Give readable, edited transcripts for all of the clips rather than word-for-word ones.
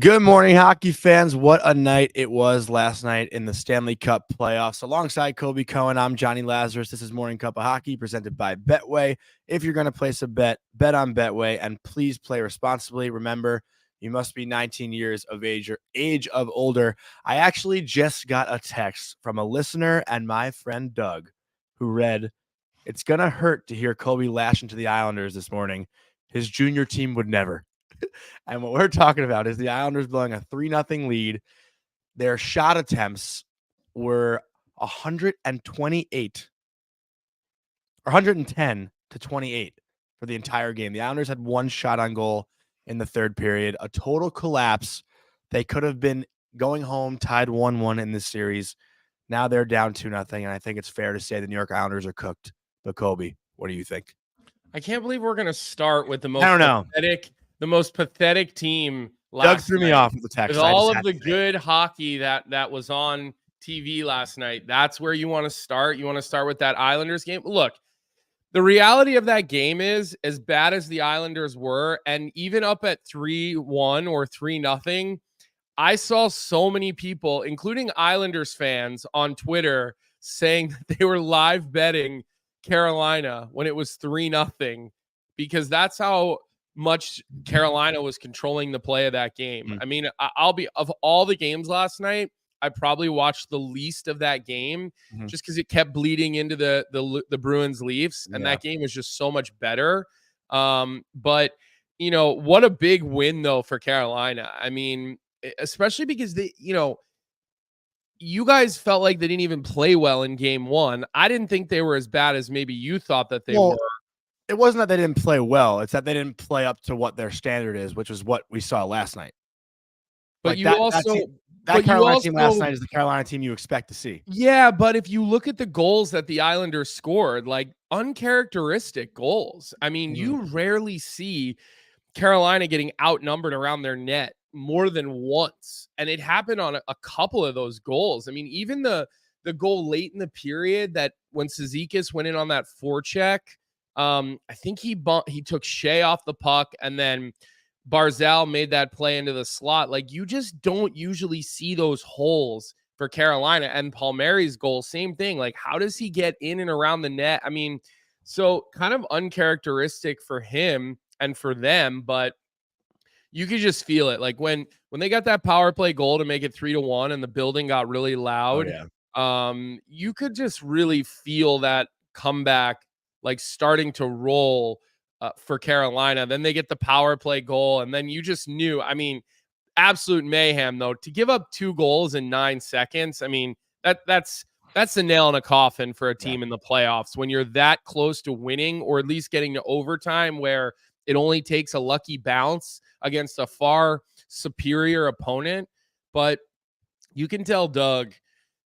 Good morning, hockey fans. What a night it was last night in the Stanley Cup Playoffs. Alongside Colby, Cohen, I'm Jonny, Lazarus. This is Morning Cup of Hockey presented by Betway. If you're going to place a bet on Betway, and please play responsibly. Remember, you must be 19 years of age or age of older. I actually just got a text from a listener and my friend Doug, who read, "It's going to hurt to hear Colby lash into the Islanders this morning. His junior team would never." And what we're talking about is the Islanders blowing a 3-0 lead. Their shot attempts were 128 or 110 to 28 for the entire game. The Islanders had one shot on goal in the third period, a total collapse. They could have been going home tied 1-1 in this series. Now they're down 2-0, and I think it's fair to say the New York Islanders are cooked. But Colby, what do you think? I can't believe we're going to start with the most pathetic team last Doug threw night. me off with the text. With all of the good hockey that was on TV last night, that's where you want to start. You want to start with that Islanders game. Look, the reality of that game is, as bad as the Islanders were, and even up at 3-1 or 3-0, I saw so many people, including Islanders fans on Twitter, saying that they were live betting Carolina when it was 3-0, because that's how much Carolina was controlling the play of that game. I mean, of all the games last night, I probably watched the least of that game just because it kept bleeding into the Bruins Leafs, and that game was just so much better. But you know, what a big win though for Carolina. I mean, especially because you guys felt like they didn't even play well in game one. I didn't think they were as bad as maybe you thought that they were. It wasn't that they didn't play well. It's that they didn't play up to what their standard is, which was what we saw last night. But like that Carolina team last night is the Carolina team you expect to see. Yeah, but if you look at the goals that the Islanders scored, like uncharacteristic goals. I mean, you rarely see Carolina getting outnumbered around their net more than once. And it happened on a couple of those goals. I mean, even the goal late in the period that when Cizikas went in on that forecheck, I think he took Shea off the puck, and then Barzal made that play into the slot. Like, you just don't usually see those holes for Carolina. And Palmieri's goal, same thing. Like, how does he get in and around the net? I mean, so kind of uncharacteristic for him and for them, but you could just feel it. Like when they got that power play goal to make it 3-1 and the building got really loud, you could just really feel that comeback like starting to roll for Carolina. Then they get the power play goal, and then you just knew. I mean, absolute mayhem though. To give up 2 goals in 9 seconds, I mean, that's the nail in a coffin for a team in the playoffs when you're that close to winning, or at least getting to overtime where it only takes a lucky bounce against a far superior opponent. But you can tell Doug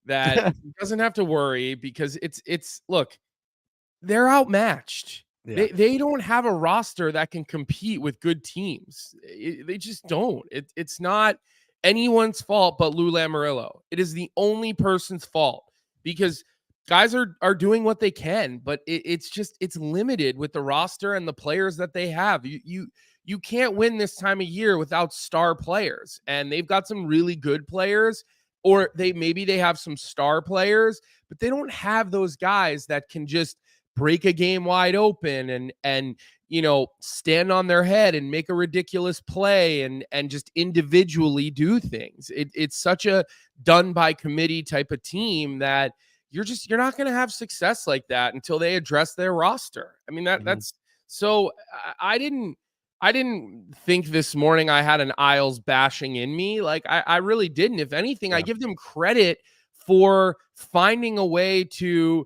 that he doesn't have to worry, because it's look, they're outmatched. Yeah. They don't have a roster that can compete with good teams. They just don't. It's not anyone's fault but Lou Lamoriello. It is the only person's fault, because guys are doing what they can, but it's limited with the roster and the players that they have. You can't win this time of year without star players, and they've got some really good players, or maybe they have some star players, but they don't have those guys that can just break a game wide open and stand on their head and make a ridiculous play and just individually do things. It's such a done by committee type of team that you're not going to have success like that until they address their roster. I mean, that's so I didn't think this morning I had an Isles bashing in me. Like I really didn't. If anything, I give them credit for finding a way to,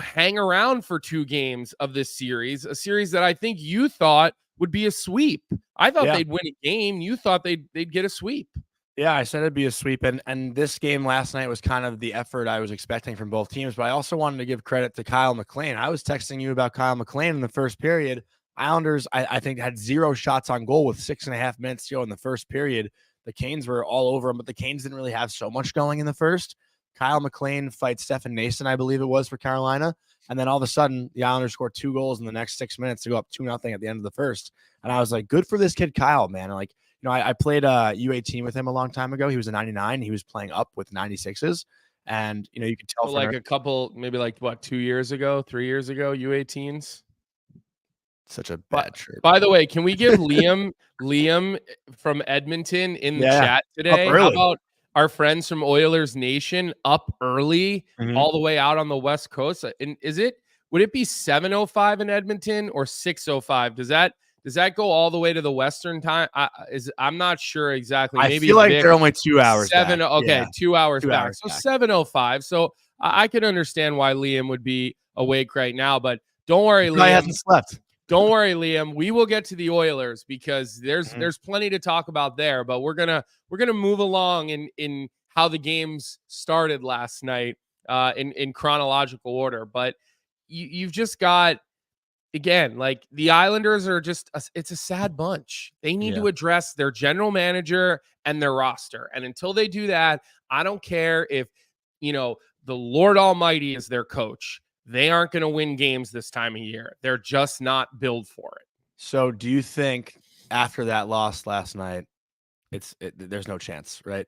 hang around for 2 games of this series, a series that I think you thought would be a sweep. I thought they'd win a game. You thought they'd get a sweep. Yeah, I said it'd be a sweep, and this game last night was kind of the effort I was expecting from both teams, but I also wanted to give credit to Kyle McLean. I was texting you about Kyle McLean in the first period. Islanders, I think, had 0 shots on goal with 6.5 minutes to go in the first period. The Canes were all over them, but the Canes didn't really have so much going in the first. Kyle McLean fights Stefan Nason, I believe it was, for Carolina, and then all of a sudden, the Islanders scored 2 goals in the next 6 minutes to go up 2-0 at the end of the first, and I was like, good for this kid Kyle, man. Like, I played U18 with him a long time ago. He was a 99. He was playing up with 96s. And, you could tell. So like a couple, maybe like 2 years ago, 3 years ago, U18s. Such a bad shirt. By the way, can we give Liam from Edmonton in the chat today? How about our friends from Oilers Nation up early, all the way out on the West Coast? And would it be 7:05 in Edmonton or 6:05? Does that go all the way to the Western time? I'm not sure exactly. Maybe I feel like they're only 2 hours. 7. Back. Okay, yeah. 2 hours back. back. So 7:05. So I can understand why Liam would be awake right now. But don't worry, Liam. He hasn't slept. Don't worry, Liam. We will get to the Oilers because there's plenty to talk about there. But we're gonna move along in how the games started last night in chronological order. But you've just got. Again, like the Islanders are it's a sad bunch. They need to address their general manager and their roster. And until they do that, I don't care if, the Lord Almighty is their coach. They aren't going to win games this time of year. They're just not built for it. So do you think after that loss last night, there's no chance, right?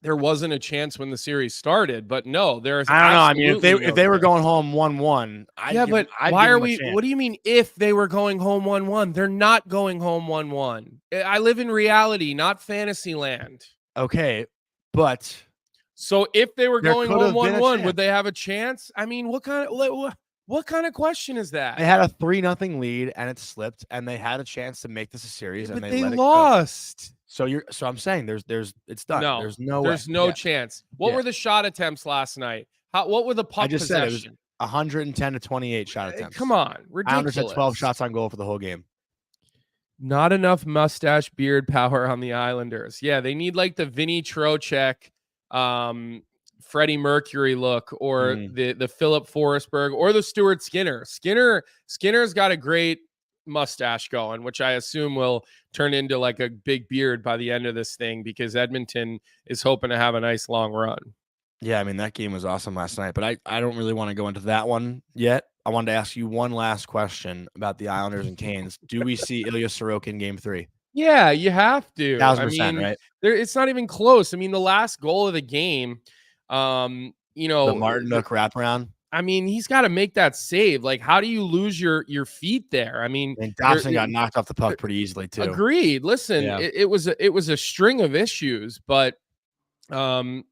There wasn't a chance when the series started, but no, there's. I don't know. I mean, if they were going home 1-1, but why are we? What do you mean if they were going home 1-1? They're not going home 1-1. I live in reality, not fantasy land. Okay, but so if they were going home 1-1, would they have a chance? I mean, what kind of question is that? They had a 3-0 lead and it slipped, and they had a chance to make this a series, and they lost. So I'm saying it's done. No, there's no chance. What were the shot attempts last night? What were the puck possession? Said it was 110 to 28 shot attempts. Come on, ridiculous. Islanders had 12 shots on goal for the whole game. Not enough mustache beard power on the Islanders. Yeah, they need like the Vinny Trocheck, Freddie Mercury look, or the Philip Forsberg, or the Stuart Skinner. Skinner's got a great mustache going, which I assume will turn into like a big beard by the end of this thing, because Edmonton is hoping to have a nice long run. Yeah, I mean, that game was awesome last night, but I don't really want to go into that one yet. I wanted to ask you one last question about the Islanders and Canes. Do we see Ilya Sorokin Game 3? Yeah, you have to. 1,000%, right? It's not even close. I mean, the last goal of the game, the Martin Nook wraparound. I mean, he's got to make that save. Like, how do you lose your feet there? I mean, and Dobson got knocked off the puck pretty easily too. Agreed. Listen, it was a string of issues, but 100%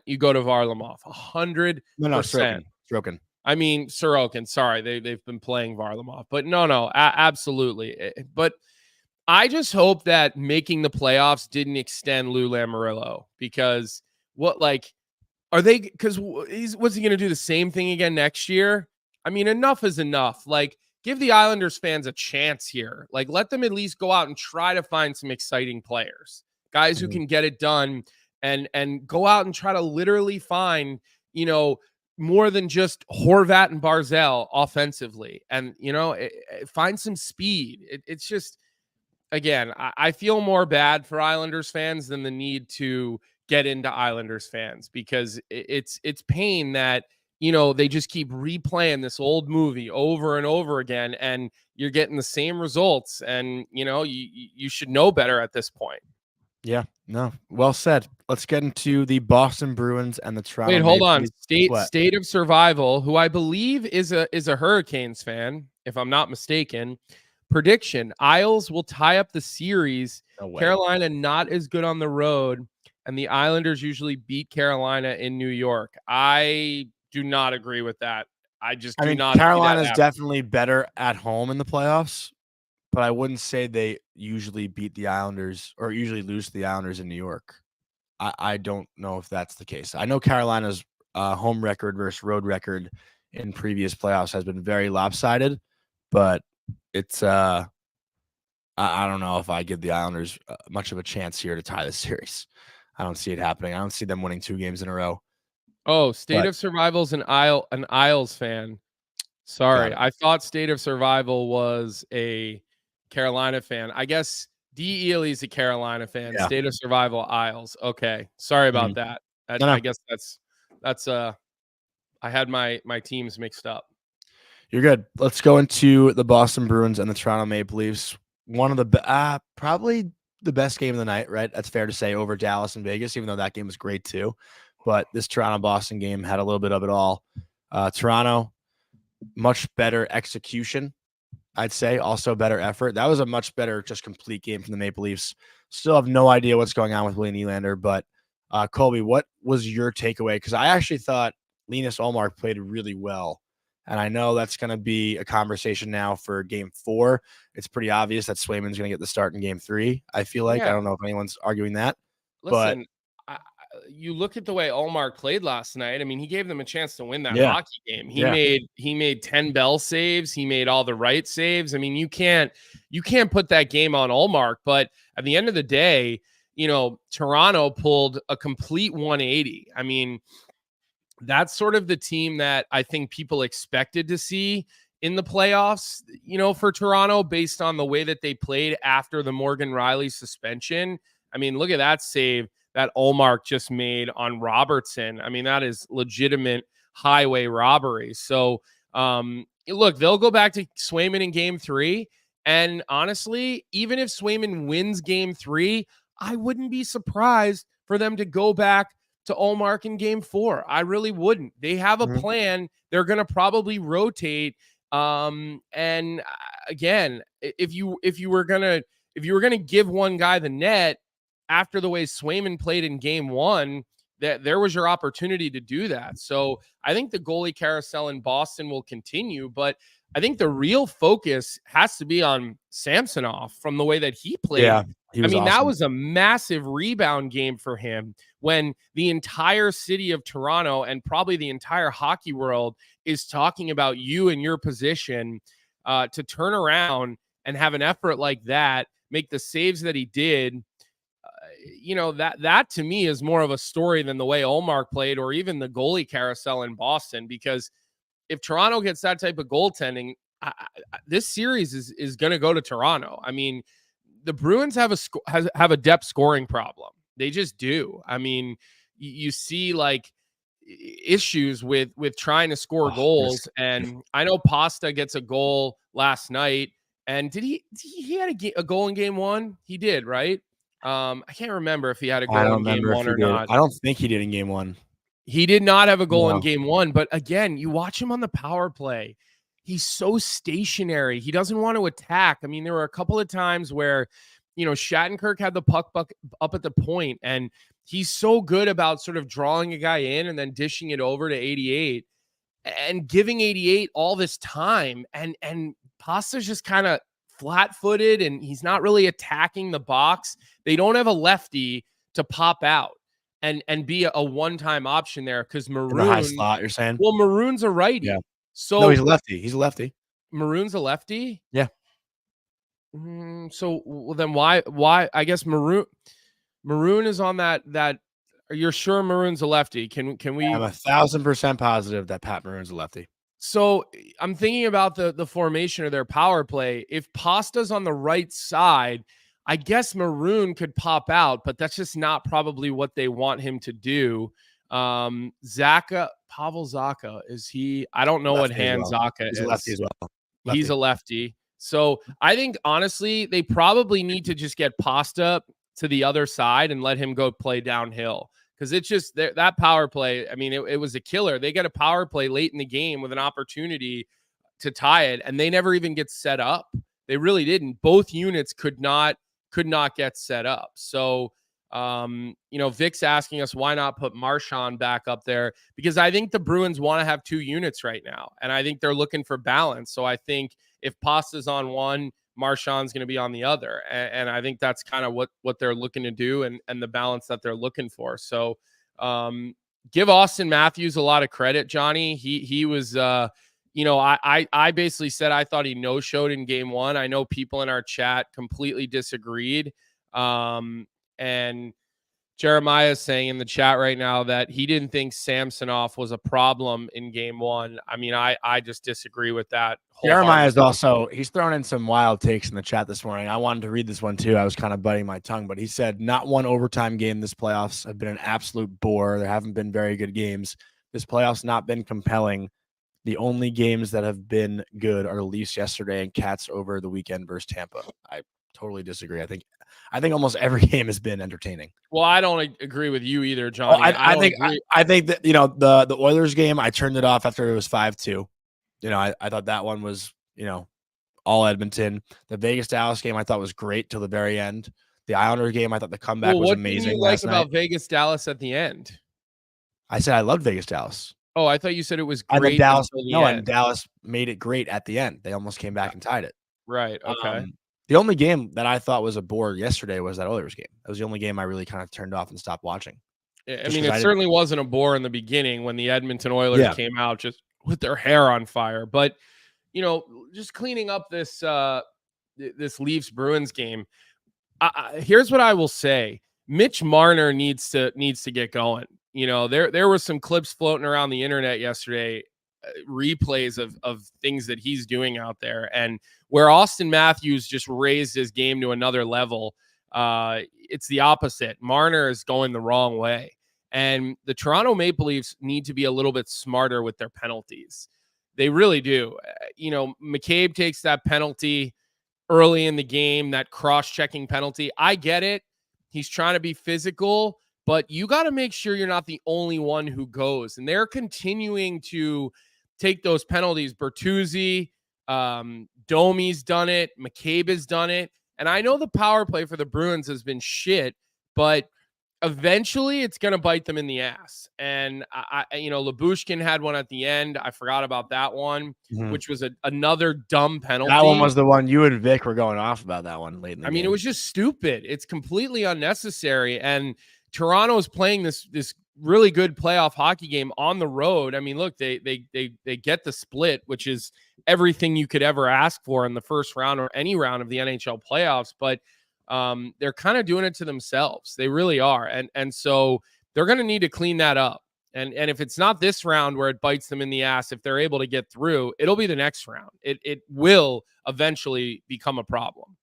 you go to Varlamov. 100%. No, Sorokin. I mean, Sorokin. Sorry, they've been playing Varlamov, but no, absolutely. But I just hope that making the playoffs didn't extend Lou Lamoriello, because what's he going to do the same thing again next year? I mean, enough is enough. Like, give the Islanders fans a chance here. Like, let them at least go out and try to find some exciting players, guys who can get it done, and go out and try to literally find, more than just Horvat and Barzal offensively, and, find some speed. It's just, again, I feel more bad for Islanders fans than the need to get into Islanders fans, because it's pain that, they just keep replaying this old movie over and over again, and you're getting the same results. And, you should know better at this point. Yeah, no, well said. Let's get into the Boston Bruins and the Toronto Wait, hold Maple on. Leafs. State of Survival, who I believe is a Hurricanes fan, if I'm not mistaken. Prediction: Isles will tie up the series. No way. Carolina not as good on the road, and the Islanders usually beat Carolina in New York. I do not agree with that. I mean, Carolina's definitely better at home in the playoffs, but I wouldn't say they usually beat the Islanders or usually lose to the Islanders in New York. I don't know if that's the case. I know Carolina's home record versus road record in previous playoffs has been very lopsided, but it's I don't know if I give the Islanders much of a chance here to tie the series. I don't see it happening. I don't see them winning 2 games in a row. Oh, State of Survival's an Isles fan. Sorry, I thought State of Survival was a Carolina fan. I guess D. Ely's a Carolina fan. Yeah. State of Survival, Isles. Okay, sorry about that. No. I guess that's I had my teams mixed up. You're good. Let's go into the Boston Bruins and the Toronto Maple Leafs. One of the probably the best game of the night, right? That's fair to say, over Dallas and Vegas, even though that game was great too. But this Toronto-Boston game had a little bit of it all. Toronto, much better execution, I'd say. Also better effort. That was a much better, just complete game from the Maple Leafs. Still have no idea what's going on with William Nylander. But Colby, what was your takeaway? Because I actually thought Linus Ullmark played really well. And I know that's going to be a conversation now for Game 4. It's pretty obvious that Swayman's going to get the start in Game 3. I feel like. I don't know if anyone's arguing that. Listen, you look at the way Ullmark played last night. I mean, he gave them a chance to win that hockey game. He made 10 Bell saves. He made all the right saves. I mean, you can't put that game on Ullmark. But at the end of the day, Toronto pulled a complete 180. I mean, that's sort of the team that I think people expected to see in the playoffs, for Toronto, based on the way that they played after the Morgan Rielly suspension. I mean, look at that save that Ullmark just made on Robertson. I mean, that is legitimate highway robbery. So, look, they'll go back to Swayman in Game 3. And honestly, even if Swayman wins Game 3, I wouldn't be surprised for them to go back to Ullmark in Game 4. I really wouldn't. They have a plan. They're going to probably rotate. And again, if you were going to give one guy the net after the way Swayman played in Game 1, that there was your opportunity to do that. So I think the goalie carousel in Boston will continue, but I think the real focus has to be on Samsonov from the way that he played. Yeah, awesome. That was a massive rebound game for him when the entire city of Toronto and probably the entire hockey world is talking about you and your position, to turn around and have an effort like that, make the saves that he did. That to me is more of a story than the way Ullmark played or even the goalie carousel in Boston, because if Toronto gets that type of goaltending, this series is going to go to Toronto. I mean, the Bruins have a depth scoring problem. They just do. I mean, you see like issues with trying to score goals. And I know Pasta gets a goal last night. And did he had a goal in Game 1? He did, right? I can't remember if he had a goal in Game 1 or not. I don't think he did in Game 1. He did not have a goal in Game 1. But again, you watch him on the power play. He's so stationary. He doesn't want to attack. I mean, there were a couple of times where, Shattenkirk had the puck up at the point, and he's so good about sort of drawing a guy in and then dishing it over to 88 and giving 88 all this time. And Pasta's just kind of flat-footed, and he's not really attacking the box. They don't have a lefty to pop out and be a one-time option there, because Maroon, in the high slot, you're saying? Well, Maroon's a righty. Yeah. So no, he's a lefty. He's a lefty. Maroon's a lefty? Yeah. So then why I guess Maroon is on that. You're sure Maroon's a lefty? Can we? I'm 1,000% positive that Pat Maroon's a lefty. So I'm thinking about the formation of their power play. If Pasta's on the right side, I guess Maroon could pop out, but that's just not probably what they want him to do. Pavel Zacha, is he? I don't know what hand Zacha He's is. a lefty as well. He's a lefty. So I think, honestly, they probably need to just get Pasta to the other side and let him go play downhill. Because it's just that power play. I mean, it was a killer. They get a power play late in the game with an opportunity to tie it, and they never even get set up. They really didn't. Both units could not get set up. So, Vic's asking us why not put Marchand back up there, because I think the Bruins want to have two units right now, and I think they're looking for balance. So I think if Pasta's on one, Marchand's going to be on the other, and I think that's kind of what they're looking to do, and the balance that they're looking for. So, give Austin Matthews a lot of credit, Johnny. He was. I basically said I thought he no-showed in game one. I know people in our chat completely disagreed. And Jeremiah is saying in the chat right now that he didn't think Samsonov was a problem in game one. I mean, I just disagree with that. Jeremiah is also, he's thrown in some wild takes in the chat this morning. I wanted to read this one too. I was kind of biting my tongue, but he said, not one overtime game this playoffs have been an absolute bore. There haven't been very good games. This playoffs not been compelling. The only games that have been good are Leafs yesterday and Cats over the weekend versus Tampa. I totally disagree. I think almost every game has been entertaining. Well, I don't agree with you either, Johnny. I think that the Oilers game, I turned it off after it was 5-2. I thought that one was all Edmonton. The Vegas Dallas game I thought was great till the very end. The Islander game, I thought the comeback was amazing. What did you like about Vegas Dallas at the end? I said I loved Vegas Dallas. Oh, I thought you said it was great. And Dallas made it great at the end. They almost came back and tied it. Right. Okay. The only game that I thought was a bore yesterday was that Oilers game. That was the only game I really kind of turned off and stopped watching. I mean, it certainly wasn't a bore in the beginning when the Edmonton Oilers came out just with their hair on fire. But, just cleaning up this Leafs Bruins game, here's what I will say. Mitch Marner needs to get going. There were some clips floating around the internet yesterday, replays of things that he's doing out there, and where Austin Matthews just raised his game to another level. It's the opposite. Marner is going the wrong way, and the Toronto Maple Leafs need to be a little bit smarter with their penalties. They really do. McCabe takes that penalty early in the game, that cross-checking penalty. I get it. He's trying to be physical, but you got to make sure you're not the only one who goes. And they're continuing to take those penalties. Bertuzzi, Domi's done it. McCabe has done it. And I know the power play for the Bruins has been shit, but eventually it's going to bite them in the ass. And Labushkin had one at the end. I forgot about that one, which was another dumb penalty. That one was the one you and Vic were going off about, that one late in the game. I mean, it was just stupid. It's completely unnecessary. And Toronto's playing this really good playoff hockey game on the road. I mean, look, they get the split, which is everything you could ever ask for in the first round or any round of the NHL playoffs. But they're kind of doing it to themselves. They really are. And so they're going to need to clean that up. And if it's not this round where it bites them in the ass, if they're able to get through, it'll be the next round. It will eventually become a problem.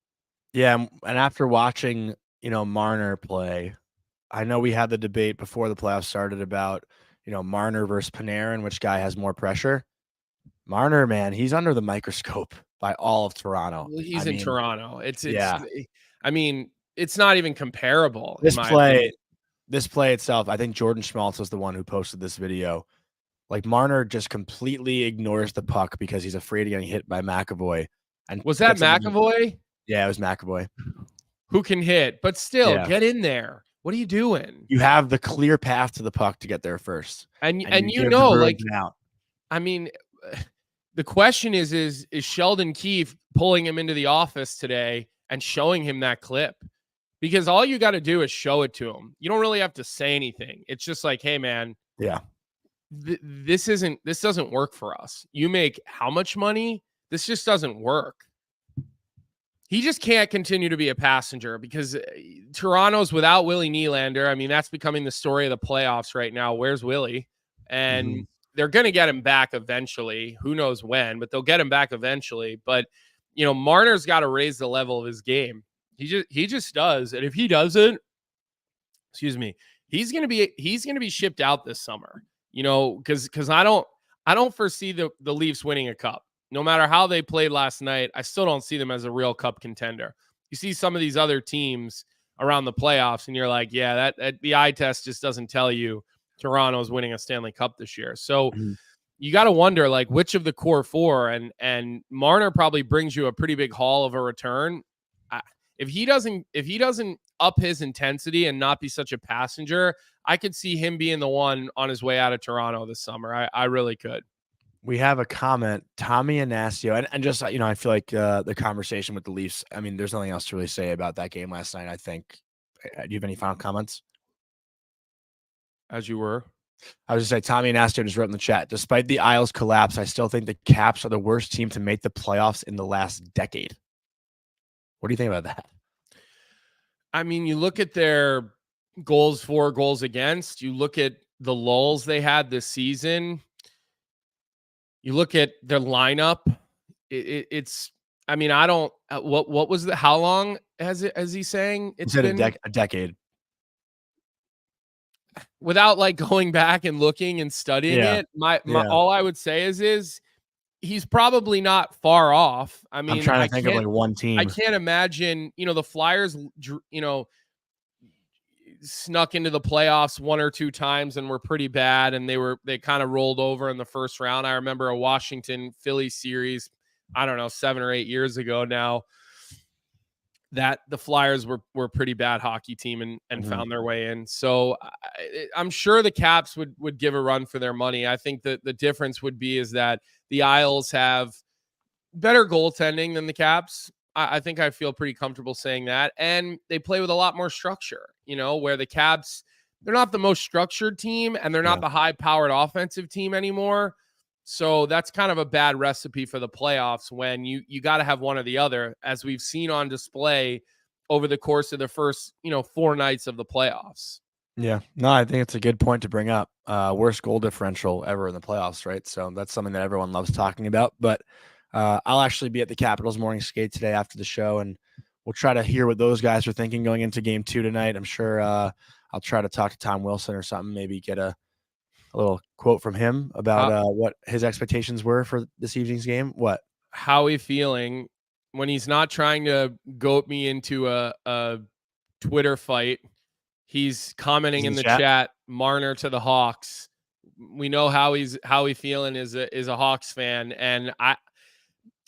Yeah. And after watching, Marner play, I know we had the debate before the playoffs started about, Marner versus Panarin, which guy has more pressure. Marner, man, he's under the microscope by all of Toronto. Well, he's in Toronto. I mean, it's not even comparable. This play itself, I think Jordan Schmaltz was the one who posted this video. Like, Marner just completely ignores the puck because he's afraid of getting hit by McAvoy. And was that McAvoy? Yeah, it was McAvoy. Who can hit, but still get in there. What are you doing? You have the clear path to the puck to get there first. And I mean, the question is Sheldon Keefe pulling him into the office today and showing him that clip? Because all you got to do is show it to him. You don't really have to say anything. It's just like, hey, man, this doesn't work for us. You make how much money? This just doesn't work. He just can't continue to be a passenger because Toronto's without Willie Nylander. I mean, that's becoming the story of the playoffs right now. Where's Willie? And they're going to get him back eventually. Who knows when, but they'll get him back eventually. But, Marner's got to raise the level of his game. He just does. And if he doesn't, excuse me, he's gonna be shipped out this summer. Because I don't foresee the Leafs winning a cup. No matter how they played last night, I still don't see them as a real cup contender. You see some of these other teams around the playoffs, and you're like, yeah, that the eye test just doesn't tell you Toronto's winning a Stanley Cup this year. So you got to wonder, like, which of the core four, and Marner probably brings you a pretty big haul of a return. If he doesn't up his intensity and not be such a passenger, I could see him being the one on his way out of Toronto this summer. I really could. We have a comment, Tommy Anasio, and just, I feel like the conversation with the Leafs, I mean, there's nothing else to really say about that game last night, I think. Do you have any final comments? As you were. I was just saying, Tommy Anasio just wrote in the chat, despite the Isles collapse, I still think the Caps are the worst team to make the playoffs in the last decade. What do you think about that? I mean, you look at their goals for, goals against, you look at the lulls they had this season, you look at their lineup. It's, I mean, I don't, what was the, how long has he saying? It's been a decade. Without like going back and looking and studying it, my all I would say is he's probably not far off. I mean, I'm trying to think of like one team. I can't imagine, the Flyers, snuck into the playoffs one or two times and were pretty bad, and they kind of rolled over in the first round. I remember a Washington Philly series, I don't know, 7 or 8 years ago now, that the Flyers were a pretty bad hockey team and found their way in. So I'm sure the Caps would give a run for their money. I think that the difference would be is that the Isles have better goaltending than the Caps. I think I feel pretty comfortable saying that. And they play with a lot more structure, where the Caps, they're not the most structured team, and they're not the high-powered offensive team anymore. So that's kind of a bad recipe for the playoffs when you got to have one or the other, as we've seen on display over the course of the first, 4 nights of the playoffs. Yeah, no, I think it's a good point to bring up. Worst goal differential ever in the playoffs, right? So that's something that everyone loves talking about. But I'll actually be at the Capitals morning skate today after the show, and we'll try to hear what those guys are thinking going into game 2 tonight. I'm sure I'll try to talk to Tom Wilson or something, maybe get a little quote from him about what his expectations were for this evening's game. What? How he feeling when he's not trying to goat me into a Twitter fight. He's commenting in the chat, Marner to the Hawks. We know how he feeling is a Hawks fan. And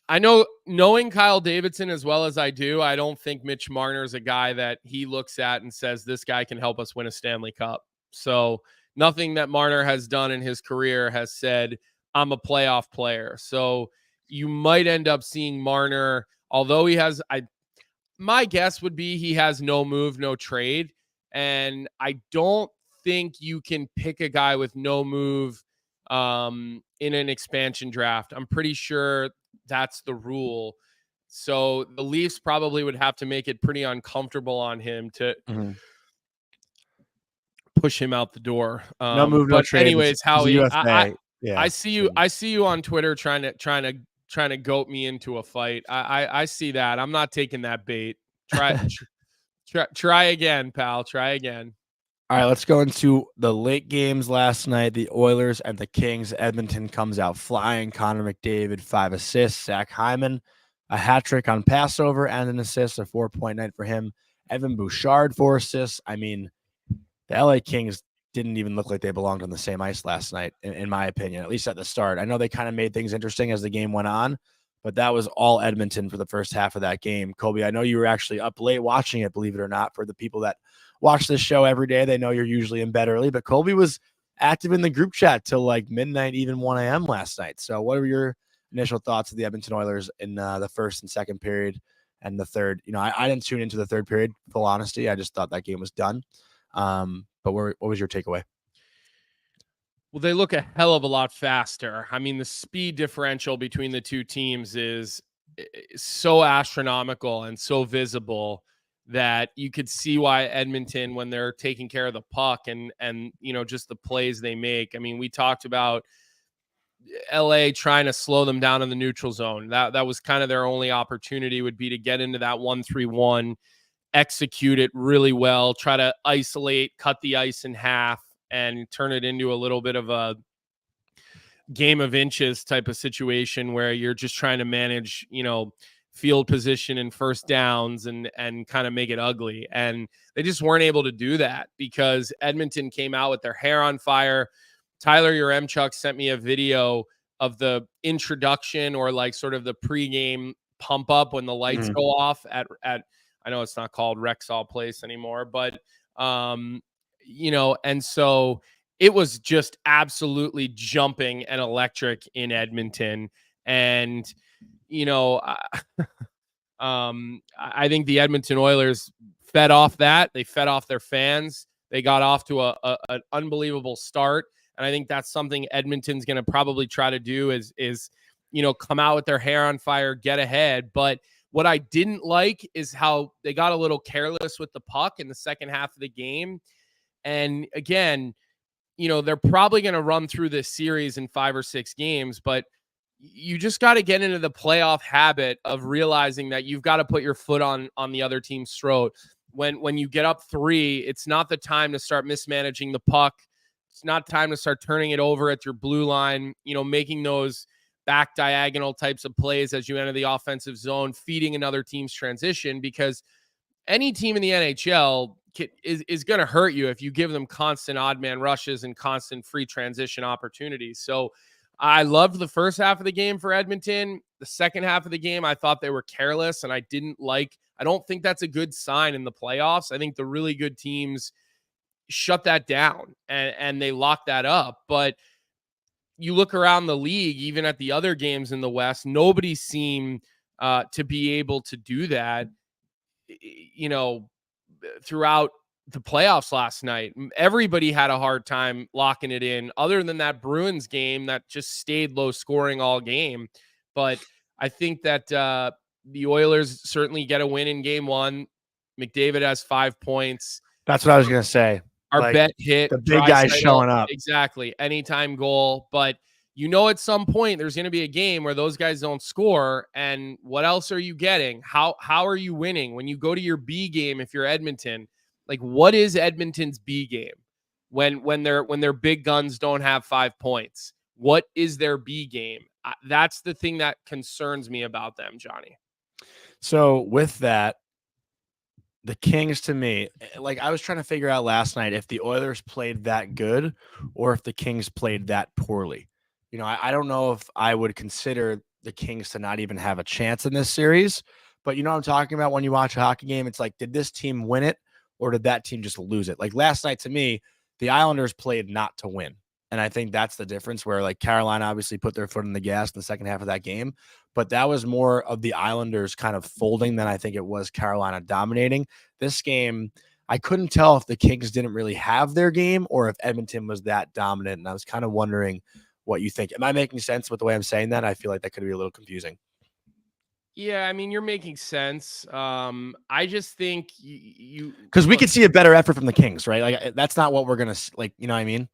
I know, knowing Kyle Davidson as well as I do, I don't think Mitch Marner is a guy that he looks at and says, this guy can help us win a Stanley Cup. So nothing that Marner has done in his career has said, I'm a playoff player. So you might end up seeing Marner, although he has, my guess would be he has no move, no trade. And I don't think you can pick a guy with no move in an expansion draft. I'm pretty sure that's the rule. So the Leafs probably would have to make it pretty uncomfortable on him to push him out the door. No move, no trade. Anyways, Howie, I see you. I see you on Twitter trying to goat me into a fight. I see that. I'm not taking that bait. Try again, pal. Try again. All right, let's go into the late games last night. The Oilers and the Kings. Edmonton comes out flying. Connor McDavid, 5 assists. Zach Hyman, a hat trick on Passover and an assist, a 4-point night for him. Evan Bouchard, 4 assists. I mean, the LA Kings didn't even look like they belonged on the same ice last night, in my opinion, at least at the start. I know they kind of made things interesting as the game went on, but that was all Edmonton for the first half of that game. Colby, I know you were actually up late watching it, believe it or not. For the people that watch this show every day, they know you're usually in bed early, but Colby was active in the group chat till like midnight, even 1 a.m. last night. So what were your initial thoughts of the Edmonton Oilers in the first and second period and the third? I didn't tune into the third period, full honesty. I just thought that game was done. But what was your takeaway? Well, they look a hell of a lot faster. I mean, the speed differential between the two teams is so astronomical and so visible that you could see why Edmonton, when they're taking care of the puck and just the plays they make. I mean, we talked about LA trying to slow them down in the neutral zone. That was kind of their only opportunity, would be to get into that 1-3-1, execute it really well, try to isolate, cut the ice in half, and turn it into a little bit of a game of inches type of situation where you're just trying to manage, field position and first downs and kind of make it ugly. And they just weren't able to do that because Edmonton came out with their hair on fire. Tyler Yaremchuk sent me a video of the introduction, or like sort of the pregame pump up when the lights go off at I know it's not called Rexall Place anymore, but and so it was just absolutely jumping and electric in Edmonton. And I think the Edmonton Oilers fed off that. They fed off their fans. They got off to an unbelievable start. And I think that's something Edmonton's going to probably try to do is come out with their hair on fire, get ahead. But what I didn't like is how they got a little careless with the puck in the second half of the game. And again, they're probably going to run through this series in 5 or 6 games, but you just got to get into the playoff habit of realizing that you've got to put your foot on the other team's throat. When you get up 3, it's not the time to start mismanaging the puck. It's not time to start turning it over at your blue line, making those back diagonal types of plays as you enter the offensive zone, feeding another team's transition, because any team in the NHL is going to hurt you if you give them constant odd man rushes and constant free transition opportunities. So I loved the first half of the game for Edmonton. The second half of the game, I thought they were careless, and I don't think that's a good sign in the playoffs. I think the really good teams shut that down and they locked that up. But you look around the league, even at the other games in the West, nobody seemed to be able to do that, throughout the playoffs last night. Everybody had a hard time locking it in, other than that Bruins game that just stayed low scoring all game. But I think that the Oilers certainly get a win in game 1. McDavid has 5 points. That's what I was going to say. Our bet hit. The big guy's showing up. Exactly. Anytime goal. But at some point there's going to be a game where those guys don't score. And what else are you getting? How are you winning? When you go to your B game, if you're Edmonton, like, what is Edmonton's B game when their big guns don't have 5 points? What is their B game? That's the thing that concerns me about them, Johnny. So with that, the Kings, to me, like, I was trying to figure out last night if the Oilers played that good or if the Kings played that poorly. I don't know if I would consider the Kings to not even have a chance in this series, but what I'm talking about when you watch a hockey game, it's like, did this team win it or did that team just lose it? Like last night, to me, the Islanders played not to win. And I think that's the difference, where like Carolina obviously put their foot in the gas in the second half of that game, but that was more of the Islanders kind of folding than I think it was Carolina dominating. This game, I couldn't tell if the Kings didn't really have their game or if Edmonton was that dominant. And I was kind of wondering what you think. Am I making sense with the way I'm saying that? I feel like that could be a little confusing. Yeah, I mean, you're making sense. I just think because we could see a better effort from the Kings, right? Like, that's not what we're gonna like. You know what I mean?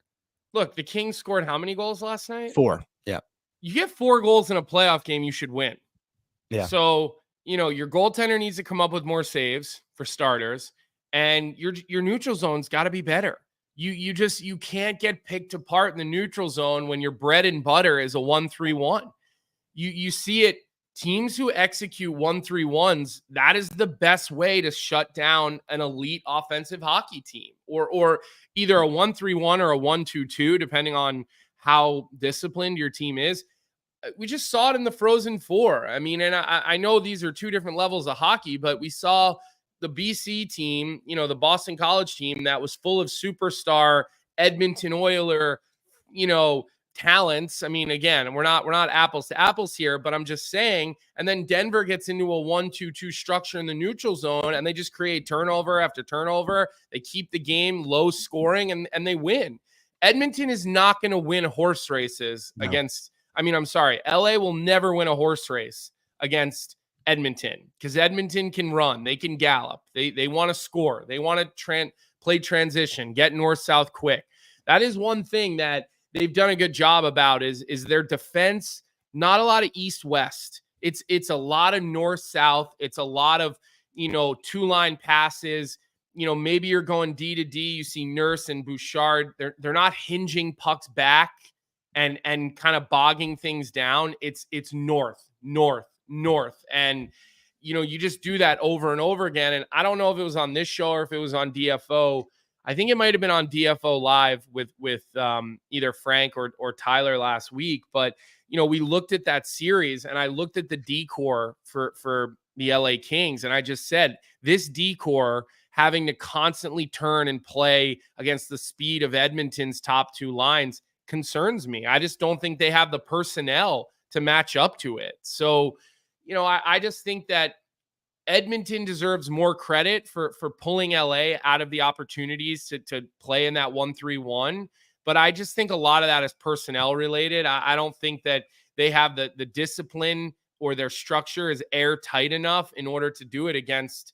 Look, the Kings scored how many goals last night? 4. Yeah. You get 4 goals in a playoff game, you should win. Yeah. So your goaltender needs to come up with more saves for starters, and your neutral zone's got to be better. You can't get picked apart in the neutral zone when your bread and butter is a 1-3-1. You see it. Teams who execute 1-3-1s, that is the best way to shut down an elite offensive hockey team, or either a 1-3-1 or a 1-2-2, depending on how disciplined your team is. We just saw it in the Frozen Four. I mean, and I know these are 2 different levels of hockey, but we saw the BC team, the Boston College team that was full of superstar Edmonton Oiler, talents. I mean, again, we're not apples to apples here, but I'm just saying. And then Denver gets into a 1-2-2 structure in the neutral zone, and they just create turnover after turnover. They keep the game low scoring, and they win. Edmonton is not going to win horse races against. I mean, I'm sorry, LA will never win a horse race against Edmonton, because Edmonton can run, they can gallop, they want to score, they want to play transition, get north-south quick. That is one thing that they've done a good job about is their defense. Not a lot of east-west. It's a lot of north-south. It's a lot of, two-line passes. Maybe you're going D to D. You see Nurse and Bouchard. They're not hinging pucks back and kind of bogging things down. It's north. And, you just do that over and over again. And I don't know if it was on this show or if it was on DFO. I think it might have been on DFO Live with either Frank or Tyler last week. But, we looked at that series and I looked at the D-core for the LA Kings. And I just said, this D-core having to constantly turn and play against the speed of Edmonton's top two lines concerns me. I just don't think they have the personnel to match up to it. So, I just think that Edmonton deserves more credit for pulling LA out of the opportunities to play in that 1-3-1. But I just think a lot of that is personnel related. I don't think that they have the discipline or their structure is airtight enough in order to do it against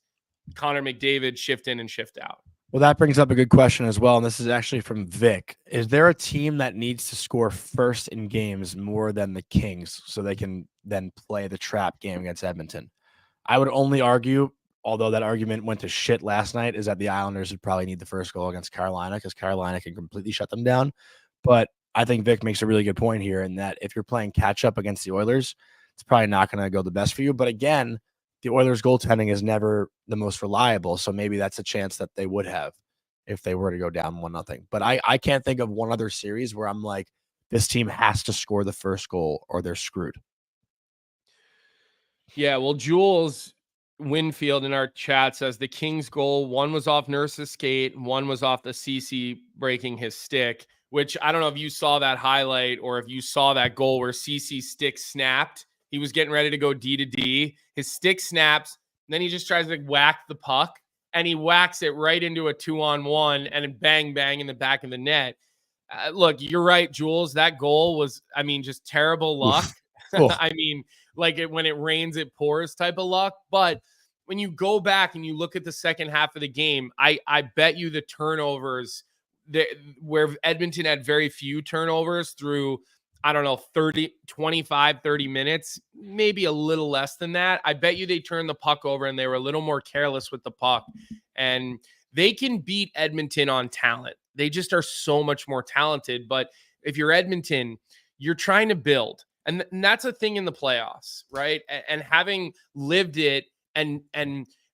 Connor McDavid shift in and shift out. Well, that brings up a good question as well. And this is actually from Vic. Is there a team that needs to score first in games more than the Kings so they can then play the trap game against Edmonton? I would only argue, although that argument went to shit last night, is that the Islanders would probably need the first goal against Carolina because Carolina can completely shut them down. But I think Vic makes a really good point here in that if you're playing catch up against the Oilers, it's probably not going to go the best for you. But again, the Oilers goaltending is never the most reliable. So maybe that's a chance that they would have if they were to go down 1-0. But I can't think of one other series where I'm like, this team has to score the first goal or they're screwed. Yeah, well, Jules Winfield in our chat says the Kings goal, one was off Nurse's skate, one was off the CC breaking his stick, which I don't know if you saw that highlight or if you saw that goal where CC's stick snapped. He was getting ready to go D to D. His stick snaps. Then he just tries to whack the puck, and he whacks it right into a 2-on-1 and bang, bang in the back of the net. Look, you're right, Jules. That goal was, just terrible luck. When it rains, it pours type of luck. But when you go back and you look at the second half of the game, I bet you the turnovers where Edmonton had very few turnovers through, 25, 30 minutes, maybe a little less than that. I bet you they turned the puck over and they were a little more careless with the puck. And they can beat Edmonton on talent. They just are so much more talented. But if you're Edmonton, you're trying to build. And that's a thing in the playoffs, right? And having lived it, and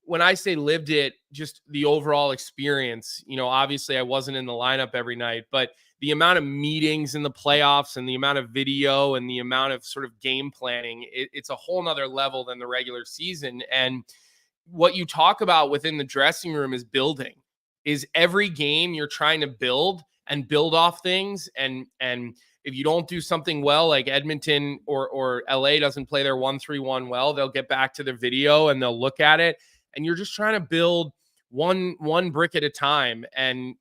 when I say lived it, just the overall experience, obviously I wasn't in the lineup every night, but the amount of meetings in the playoffs and the amount of video and the amount of sort of game planning, it's a whole nother level than the regular season. And what you talk about within the dressing room is building. Is every game you're trying to build off things. And if you don't do something well, like Edmonton or LA doesn't play their 1-3-1 well, they'll get back to the video and they'll look at it. And you're just trying to build one brick at a time and,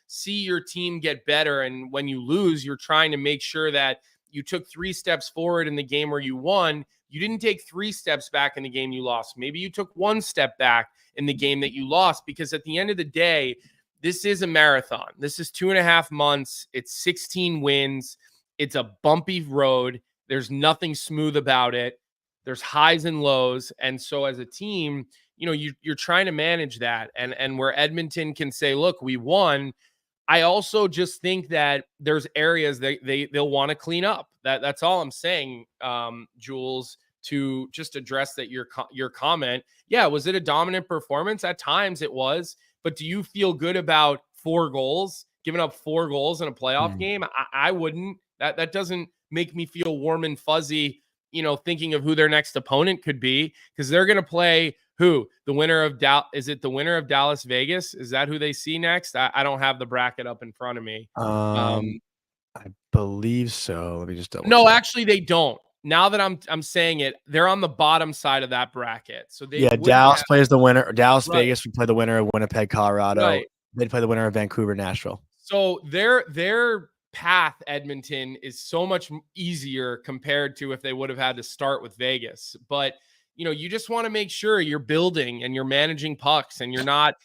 see your team get better. And when you lose, you're trying to make sure that you took 3 steps forward in the game where you won. You didn't take 3 steps back in the game you lost. Maybe you took 1 step back in the game that you lost, because at the end of the day, this is a marathon. This is 2.5 months. It's 16 wins. It's a bumpy road. There's nothing smooth about it. There's highs and lows. And so as a team, you're trying to manage that. And where Edmonton can say, look, we won. I also just think that there's areas that they'll want to clean up. That's all I'm saying, Jules, to just address that your comment. Yeah, was it a dominant performance? At times it was. But do you feel good about 4 goals, giving up 4 goals in a playoff game? I wouldn't. That doesn't make me feel warm and fuzzy, thinking of who their next opponent could be, because they're going to play who? The winner of is it the winner of Dallas Vegas? Is that who they see next? I don't have the bracket up in front of me. I believe so. Let me just double No, check. actually they don't. Now that I'm saying it, they're on the bottom side of that bracket. So Dallas plays the winner. Dallas right. Vegas would play the winner of Winnipeg, Colorado. Right. They'd play the winner of Vancouver, Nashville. So their path, Edmonton, is so much easier compared to if they would have had to start with Vegas. But you just want to make sure you're building and you're managing pucks and you're not,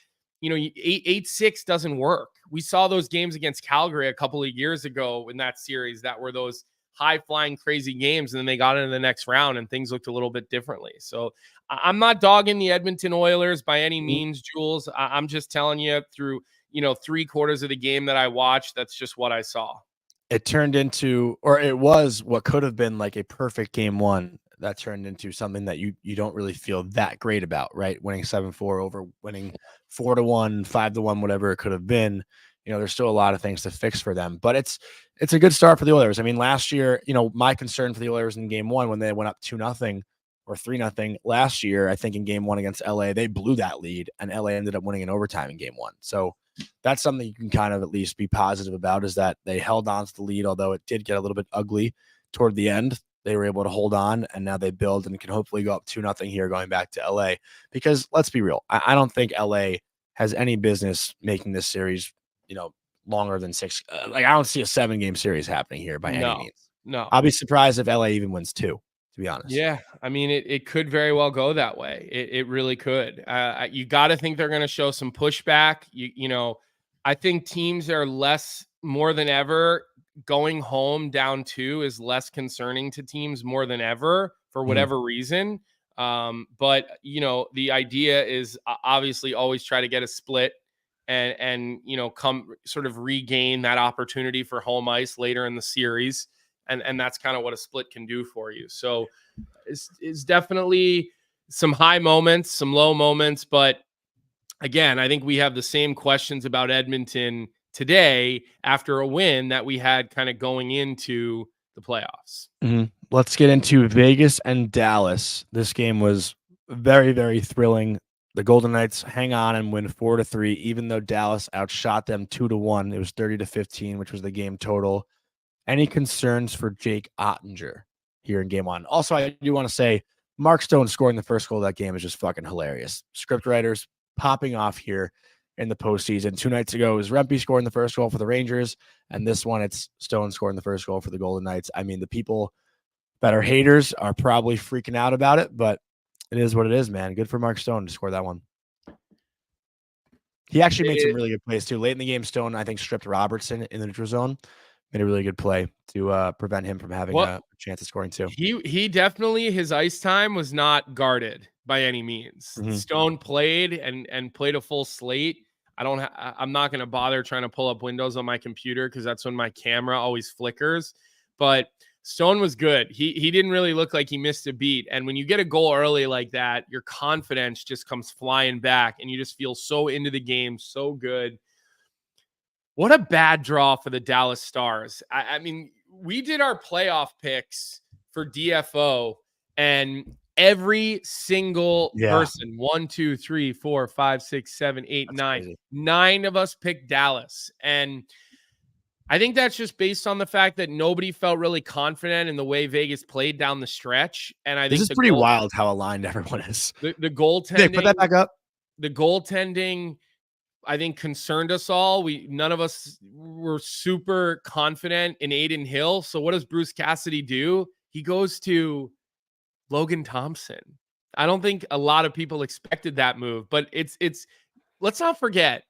8-6 doesn't work, we saw those games against Calgary a couple of years ago in that series that were those high flying, crazy games. And then they got into the next round and things looked a little bit differently. So I'm not dogging the Edmonton Oilers by any means, Jules. I'm just telling you through, 3/4 of the game that I watched, that's just what I saw. It turned into, or it was what could have been like a perfect game one that turned into something that you don't really feel that great about, right? Winning 7-4 over winning 4-1, 5-1, whatever it could have been. There's still a lot of things to fix for them, but it's a good start for the Oilers. I mean, last year, my concern for the Oilers in game one, when they went up 2-0 or 3-0 last year, I think in game one against LA, they blew that lead and LA ended up winning in overtime in game one. So that's something you can kind of at least be positive about, is that they held on to the lead, although it did get a little bit ugly toward the end. They were able to hold on, and now they build and can hopefully go up 2-0 here going back to LA. Because let's be real, I don't think LA has any business making this series, longer than 6. I don't see a 7-game series happening here by any means. No. I'll be surprised if LA even wins 2, to be honest. Yeah, I mean, it could very well go that way. It really could. You got to think they're going to show some pushback. I think teams are more than ever. Going home down 2 is less concerning to teams more than ever for whatever reason. But the idea is obviously always try to get a split and come sort of regain that opportunity for home ice later in the series. And that's kind of what a split can do for you. So it's definitely some high moments, some low moments. But again, I think we have the same questions about Edmonton today after a win that we had kind of going into the playoffs. Let's get into Vegas and Dallas. This game was very, very thrilling. The Golden Knights hang on and win 4-3, even though Dallas outshot them 2-1. It was 30-15, which was the game total. Any concerns for Jake Ottinger here in game one? Also, I do want to say Mark Stone scoring the first goal of that game is just fucking hilarious. Script writers popping off here in the postseason. 2 nights ago, it was Rempe scoring the first goal for the Rangers, and this one, it's Stone scoring the first goal for the Golden Knights. I mean, the people that are haters are probably freaking out about it, but it is what it is, man. Good for Mark Stone to score that one. He actually made some really good plays, too. Late in the game, Stone, I think, stripped Robertson in the neutral zone. Made a really good play to prevent him from having a chance of scoring, too. He definitely, his ice time was not guarded by any means. Stone played and played a full slate. I'm not going to bother trying to pull up windows on my computer because that's when my camera always flickers. But Stone was good. He didn't really look like he missed a beat. And when you get a goal early like that, your confidence just comes flying back and you just feel so into the game, so good. What a bad draw for the Dallas Stars. I mean, we did our playoff picks for DFO, and every single person, 1, 2, 3, 4, 5, 6, 7, 8, 9, 9 of us picked Dallas. And I think that's just based on the fact that nobody felt really confident in the way Vegas played down the stretch. And I think this is pretty wild how aligned everyone is. The goaltending. Nick, put that back up. The goaltending, I think, concerned us all. None of us were super confident in Aiden Hill. So what does Bruce Cassidy do? He goes to Logan Thompson. I don't think a lot of people expected that move, but it's let's not forget,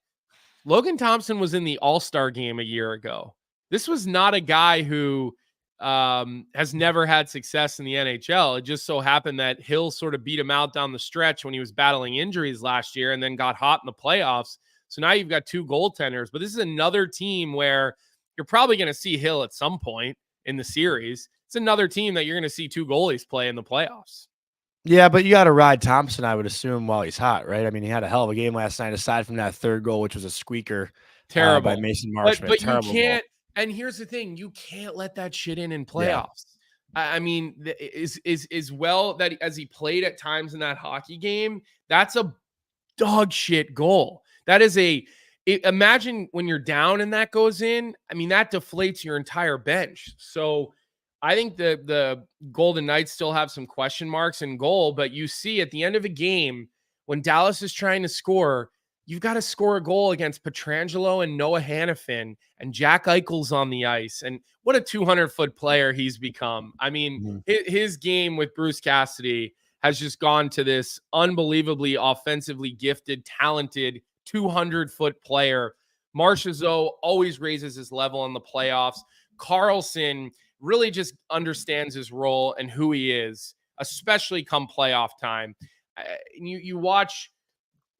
Logan Thompson was in the All-Star game a year ago. This was not a guy who has never had success in the NHL. It just so happened that Hill sort of beat him out down the stretch when he was battling injuries last year and then got hot in the playoffs. So now you've got 2 goaltenders, but this is another team where you're probably going to see Hill at some point in the series. It's another team that you're going to see 2 goalies play in the playoffs. Yeah, but you got to ride Thompson, I would assume, while he's hot, right? I mean, he had a hell of a game last night, aside from that third goal, which was a squeaker. Terrible. By Mason Marchment. But you can't, and here's the thing, you can't let that shit in playoffs. Yeah. I mean, is well that as he played at times in that hockey game, that's a dog shit goal. That is imagine when you're down and that goes in. I mean, that deflates your entire bench. So I think the Golden Knights still have some question marks in goal, but you see at the end of a game when Dallas is trying to score, you've got to score a goal against Pietrangelo and Noah Hannafin and Jack Eichel's on the ice. And what a 200-foot player he's become. I mean, his game with Bruce Cassidy has just gone to this unbelievably offensively gifted, talented 200-foot player Marchessault always raises his level in the playoffs. Carlson really just understands his role and who he is, especially come playoff time. You watch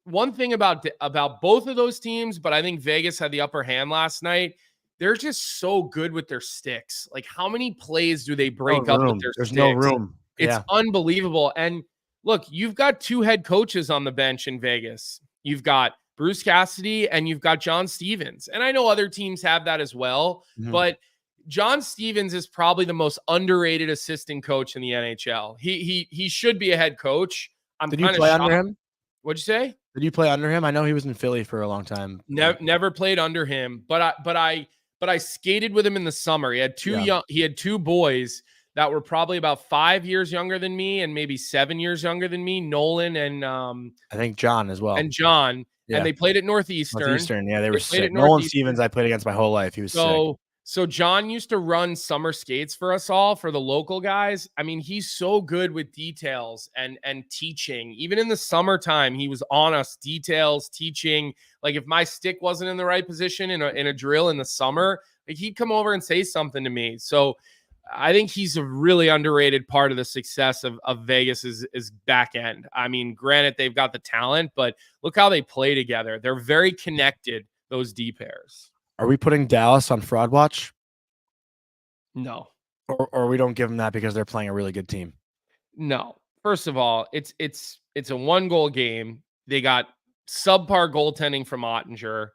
one thing about both of those teams, but I think Vegas had the upper hand last night. They're just so good with their sticks. Like, how many plays do they break up with their There's sticks? no room. It's unbelievable. And look, you've got 2 head coaches on the bench in Vegas. You've got Bruce Cassidy and you've got John Stevens. And I know other teams have that as well, but John Stevens is probably the most underrated assistant coach in the NHL. He should be a head coach. Did you play under him? What'd you say? Did you play under him? I know he was in Philly for a long time. Never played under him, but I skated with him in the summer. He had two boys that were probably about 5 years younger than me and maybe 7 years younger than me, Nolan and I think John as well. And John. Yeah. And they played at Northeastern. Yeah, they were sick. Nolan Stevens I played against my whole life. He was sick. So John used to run summer skates for us all, for the local guys. I mean, he's so good with details and teaching. Even in the summertime, he was on us, details, teaching. Like, if my stick wasn't in the right position in a drill in the summer, like, he'd come over and say something to me. So I think he's a really underrated part of the success of Vegas is back end. I mean, granted, they've got the talent, but look how they play together. They're very connected, those D pairs. Are we putting Dallas on fraud watch? No. Or we don't give them that because they're playing a really good team? No. First of all, it's a 1-goal game. They got subpar goaltending from Ottinger.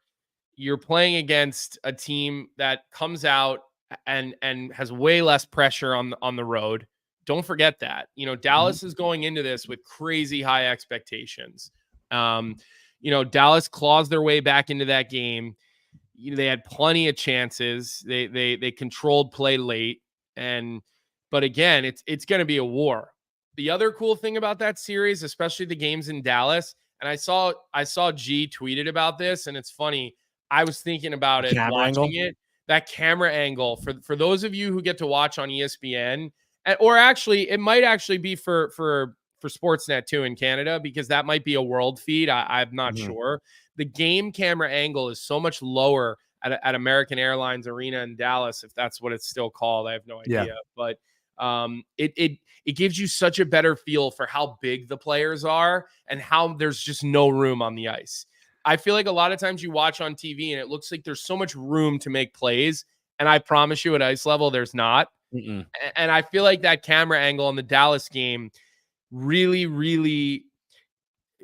You're playing against a team that comes out and has way less pressure on the road. Don't forget that. Dallas is going into this with crazy high expectations. Dallas claws their way back into that game. They had plenty of chances. They controlled play late, but again, it's going to be a war. The other cool thing about that series, especially the games in Dallas, and I saw G tweeted about this, and it's funny. I was thinking about it watching it. That camera angle for those of you who get to watch on ESPN, or actually, it might actually be for Sportsnet too in Canada, because that might be a world feed. I'm not sure. The game camera angle is so much lower at American Airlines Arena in Dallas, if that's what it's still called. I have no idea, but it gives you such a better feel for how big the players are and how there's just no room on the ice. I feel like a lot of times you watch on TV and it looks like there's so much room to make plays, and I promise you at ice level there's not. And I feel like that camera angle in the Dallas game really, really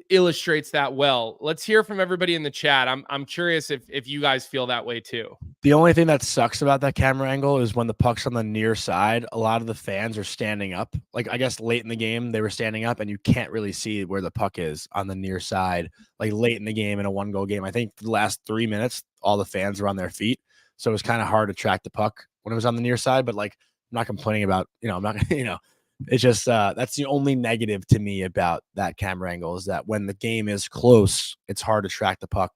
illustrates that well. Let's hear from everybody in the chat. I'm curious if you guys feel that way too. The only thing that sucks about that camera angle is when the puck's on the near side, a lot of the fans are standing up. Like, I guess late in the game, they were standing up and you can't really see where the puck is on the near side. Like, late in the game in a 1-goal game, I think the last 3 minutes, all the fans were on their feet. So it was kind of hard to track the puck when it was on the near side, but like, I'm not complaining about, I'm not, it's just, that's the only negative to me about that camera angle, is that when the game is close, it's hard to track the puck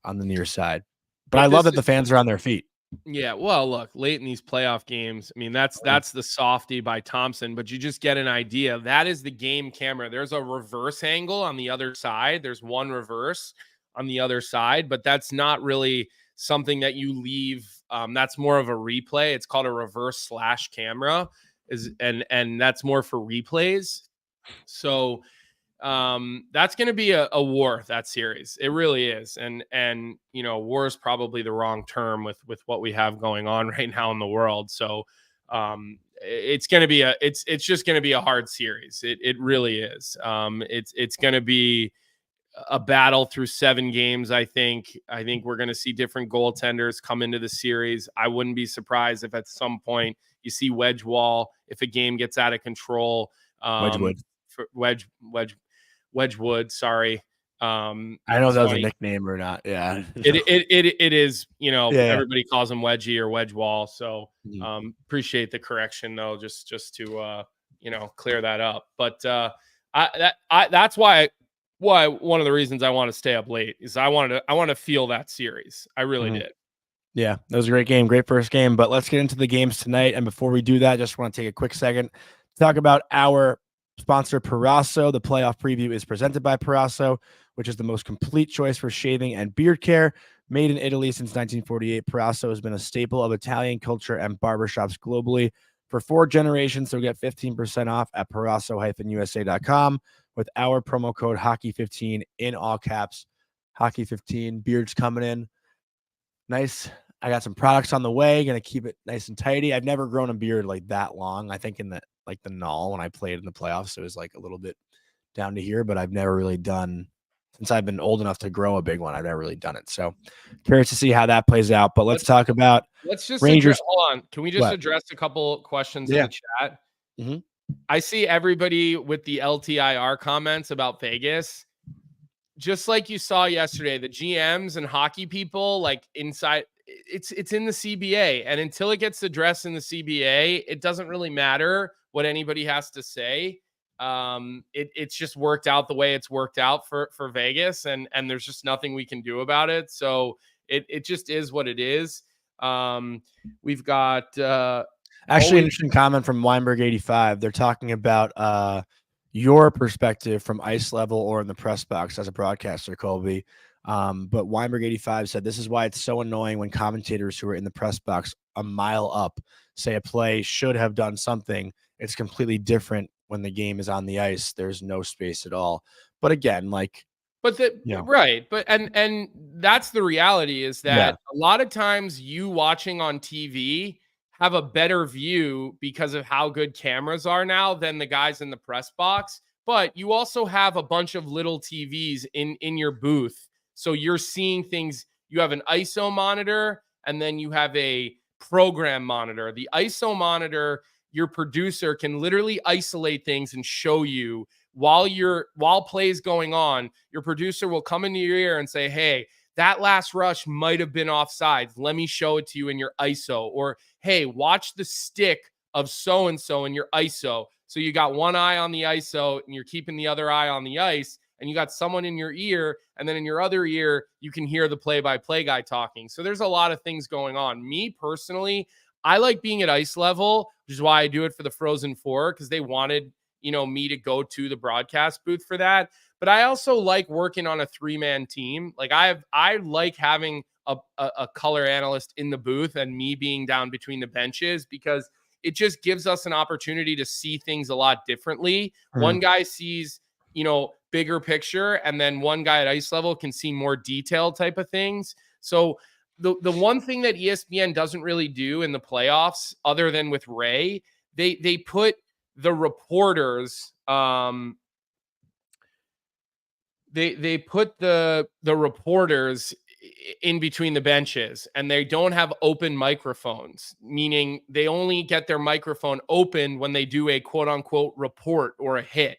on the near side. But I love that the fans are on their feet. Yeah, well, look, late in these playoff games, I mean, that's the softy by Thompson, but you just get an idea. That is the game camera. There's a reverse angle on the other side. There's one reverse on the other side, but that's not really something that you leave. That's more of a replay. It's called a reverse / camera, and that's more for replays. So that's going to be a war, that series. It really is. And war is probably the wrong term with what we have going on right now in the world. So it's going to be it's just going to be a hard series. It really is. It's going to be a battle through 7 games. I think we're going to see different goaltenders come into the series. I wouldn't be surprised if at some point you see Wedgewall if a game gets out of control. Wedgwood, sorry. I know that was a nickname or not. Yeah. It is, everybody calls him Wedgie or Wedgewall. So appreciate the correction though, just to clear that up. But that's why one of the reasons I want to stay up late is I want to feel that series. I really did. Yeah, that was a great game. Great first game. But let's get into the games tonight. And before we do that, just want to take a quick second to talk about our sponsor Perasso. The playoff preview is presented by Perasso, which is the most complete choice for shaving and beard care. Made in Italy since 1948, Perasso has been a staple of Italian culture and barbershops globally for 4 generations. So get 15% off at Perasso-USA.com with our promo code Hockey15 in all caps. Hockey15. Beard's coming in nice. I got some products on the way. Gonna keep it nice and tidy. I've never grown a beard like that long. I think in the null when I played in the playoffs, it was like a little bit down to here, but I've never really done since I've been old enough to grow a big one. I've never really done it. So curious to see how that plays out. But let's talk about Rangers. Hold on. Can we just address a couple questions in the chat? Mm-hmm. I see everybody with the LTIR comments about Vegas. Just like you saw yesterday, the GMs and hockey people, like inside, it's in the CBA, and until it gets addressed in the CBA, it doesn't really matter what anybody has to say. It's just worked out the way it's worked out for Vegas, and there's just nothing we can do about it. So it just is what it is. We've got actually an interesting comment from Weinberg 85. They're talking about your perspective from ice level or in the press box as a broadcaster, Colby. But Weinberg 85 said, this is why it's so annoying when commentators who are in the press box a mile up say a play should have done something. It's completely different when the game is on the ice. There's no space at all. But again, like, right. But, and that's the reality is that a lot of times you watching on TV have a better view because of how good cameras are now than the guys in the press box. But you also have a bunch of little TVs in your booth. So you're seeing things. You have an ISO monitor and then you have a program monitor. The ISO monitor, your producer can literally isolate things and show you while plays going on. Your producer will come into your ear and say, hey, that last rush might have been offsides. Let me show it to you in your ISO. Or, hey, watch the stick of so-and-so in your ISO. So you got one eye on the ISO and you're keeping the other eye on the ice, and you got someone in your ear, and then in your other ear, you can hear the play-by-play guy talking. So there's a lot of things going on. Me personally, I like being at ice level, which is why I do it for the Frozen Four, because they wanted, me to go to the broadcast booth for that. But I also like working on a 3-man team. Like I like having a color analyst in the booth and me being down between the benches, because it just gives us an opportunity to see things a lot differently. One guy sees, bigger picture, and then one guy at ice level can see more detailed type of things. So the one thing that ESPN doesn't really do in the playoffs, other than with Ray, they put the reporters, they put the reporters in between the benches, and they don't have open microphones, meaning they only get their microphone open when they do a quote unquote report or a hit.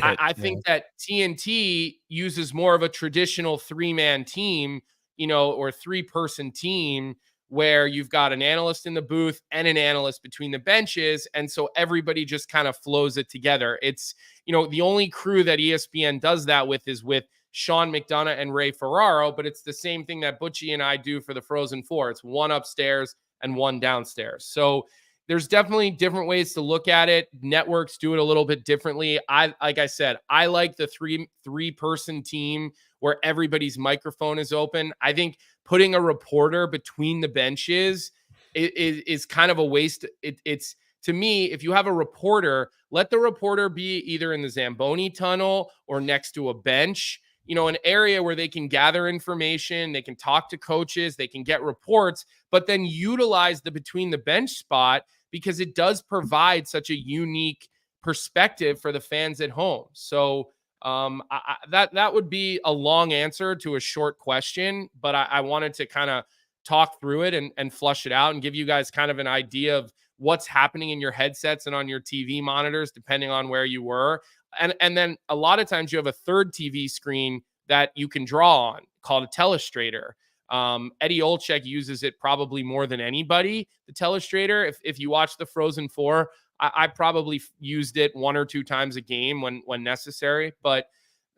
I think that TNT uses more of a traditional 3-man team, or 3-person team, where you've got an analyst in the booth and an analyst between the benches. And so everybody just kind of flows it together. It's, the only crew that ESPN does that with is with Sean McDonough and Ray Ferraro, but it's the same thing that Butchie and I do for the Frozen Four. It's one upstairs and one downstairs. So there's definitely different ways to look at it. Networks do it a little bit differently. Like I said, I like the three-person team where everybody's microphone is open. I think putting a reporter between the benches is kind of a waste. It's to me, if you have a reporter, let the reporter be either in the Zamboni tunnel or next to a bench, an area where they can gather information, they can talk to coaches, they can get reports, but then utilize the between the bench spot, because it does provide such a unique perspective for the fans at home. So that would be a long answer to a short question, but I wanted to kind of talk through it and flush it out and give you guys kind of an idea of what's happening in your headsets and on your TV monitors, depending on where you were. And then a lot of times you have a third TV screen that you can draw on called a telestrator. Eddie Olczyk uses it probably more than anybody, the telestrator. If you watch the Frozen Four, I probably used it 1 or 2 times a game when necessary, but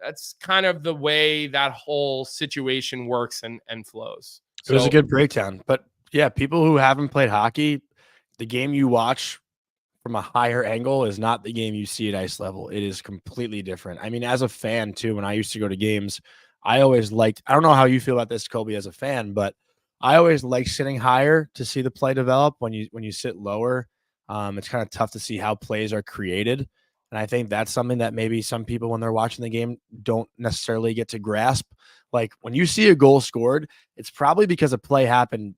that's kind of the way that whole situation works and flows. It was a good breakdown. But yeah, people who haven't played hockey, the game you watch from a higher angle is not the game you see at ice level. It is completely different. I mean, as a fan too, when I used to go to games, I always liked, I don't know how you feel about this, Colby, as a fan, but I always like sitting higher to see the play develop. When you sit lower, it's kind of tough to see how plays are created. And I think that's something that maybe some people, when they're watching the game, don't necessarily get to grasp. Like when you see a goal scored, it's probably because a play happened,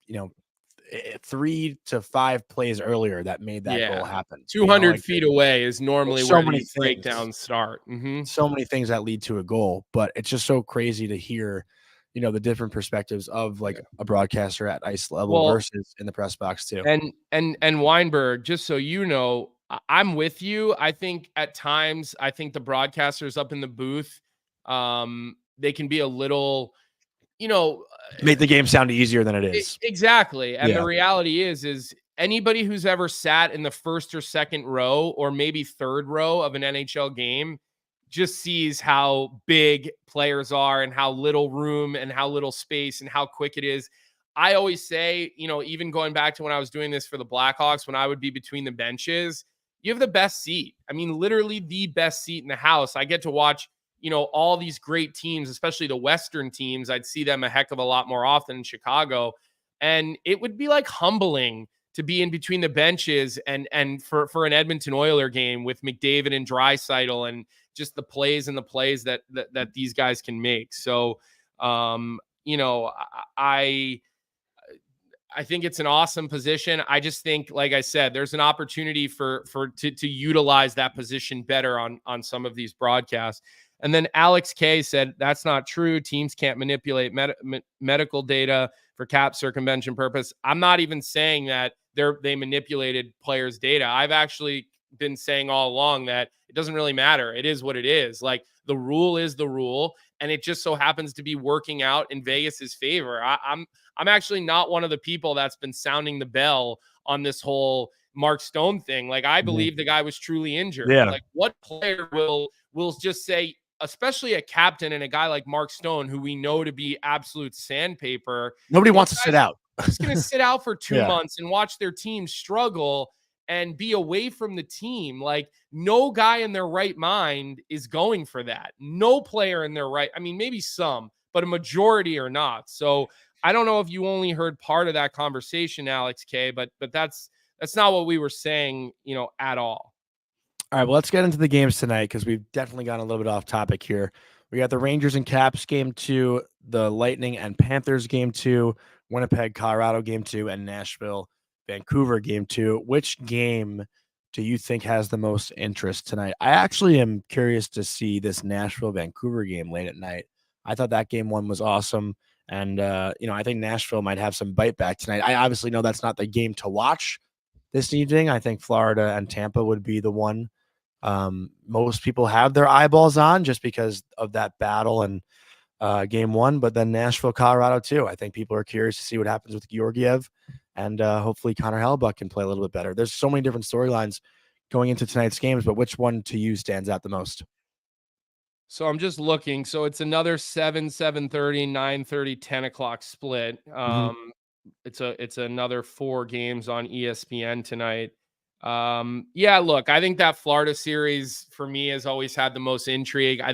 3 to 5 plays earlier that made that goal happen. 200 feet away is normally so where many these things, breakdowns start. so many things that lead to a goal, but it's just so crazy to hear, the different perspectives of like a broadcaster at ice level versus in the press box too. And Weinberg, just so you know, I'm with you. I think at times, I think the broadcasters up in the booth, they can be a little, Make the game sound easier than it is. Exactly. And the reality is anybody who's ever sat in the first or second row or maybe third row of an NHL game just sees how big players are and how little room and how little space and how quick it is. I always say, even going back to when I was doing this for the Blackhawks, when I would be between the benches, you have the best seat. I mean, literally the best seat in the house. I get to watch, all these great teams, especially the Western teams. I'd see them a heck of a lot more often in Chicago. And it would be like humbling to be in between the benches and for an Edmonton Oiler game with McDavid and Draisaitl and just the plays that these guys can make. So, I think it's an awesome position. I just think, like I said, there's an opportunity to utilize that position better on some of these broadcasts. And then Alex K said, that's not true. Teams can't manipulate medical data for cap circumvention purpose. I'm not even saying that they manipulated players' data. I've actually been saying all along that it doesn't really matter. It is what it is. Like the rule is the rule, and it just so happens to be working out in Vegas's favor. I'm actually not one of the people that's been sounding the bell on this whole Mark Stone thing. Like I believe the guy was truly injured. Yeah. Like what player will just say, especially a captain and a guy like Mark Stone, who we know to be absolute sandpaper. Nobody wants to sit out. Just going to sit out for 2 months and watch their team struggle and be away from the team. Like no guy in their right mind is going for that. No player in their right. I mean, maybe some, but a majority are not. So I don't know if you only heard part of that conversation, Alex K, but that's not what we were saying, at all. All right, well, let's get into the games tonight because we've definitely gone a little bit off topic here. We got the Rangers and Caps game 2, the Lightning and Panthers game 2, Winnipeg, Colorado game 2, and Nashville, Vancouver game 2. Which game do you think has the most interest tonight? I actually am curious to see this Nashville, Vancouver game late at night. I thought that game 1 was awesome. And, I think Nashville might have some bite back tonight. I obviously know that's not the game to watch this evening. I think Florida and Tampa would be the one most people have their eyeballs on just because of that battle and game 1, but then Nashville, Colorado too. I think people are curious to see what happens with Georgiev and hopefully Connor Hellebuyck can play a little bit better. There's so many different storylines going into tonight's games, but which one to you stands out the most? So I'm just looking. So it's another 7:30, 9:30, 10 o'clock split. It's another 4 games on ESPN tonight. Look, I think that Florida series for me has always had the most intrigue. I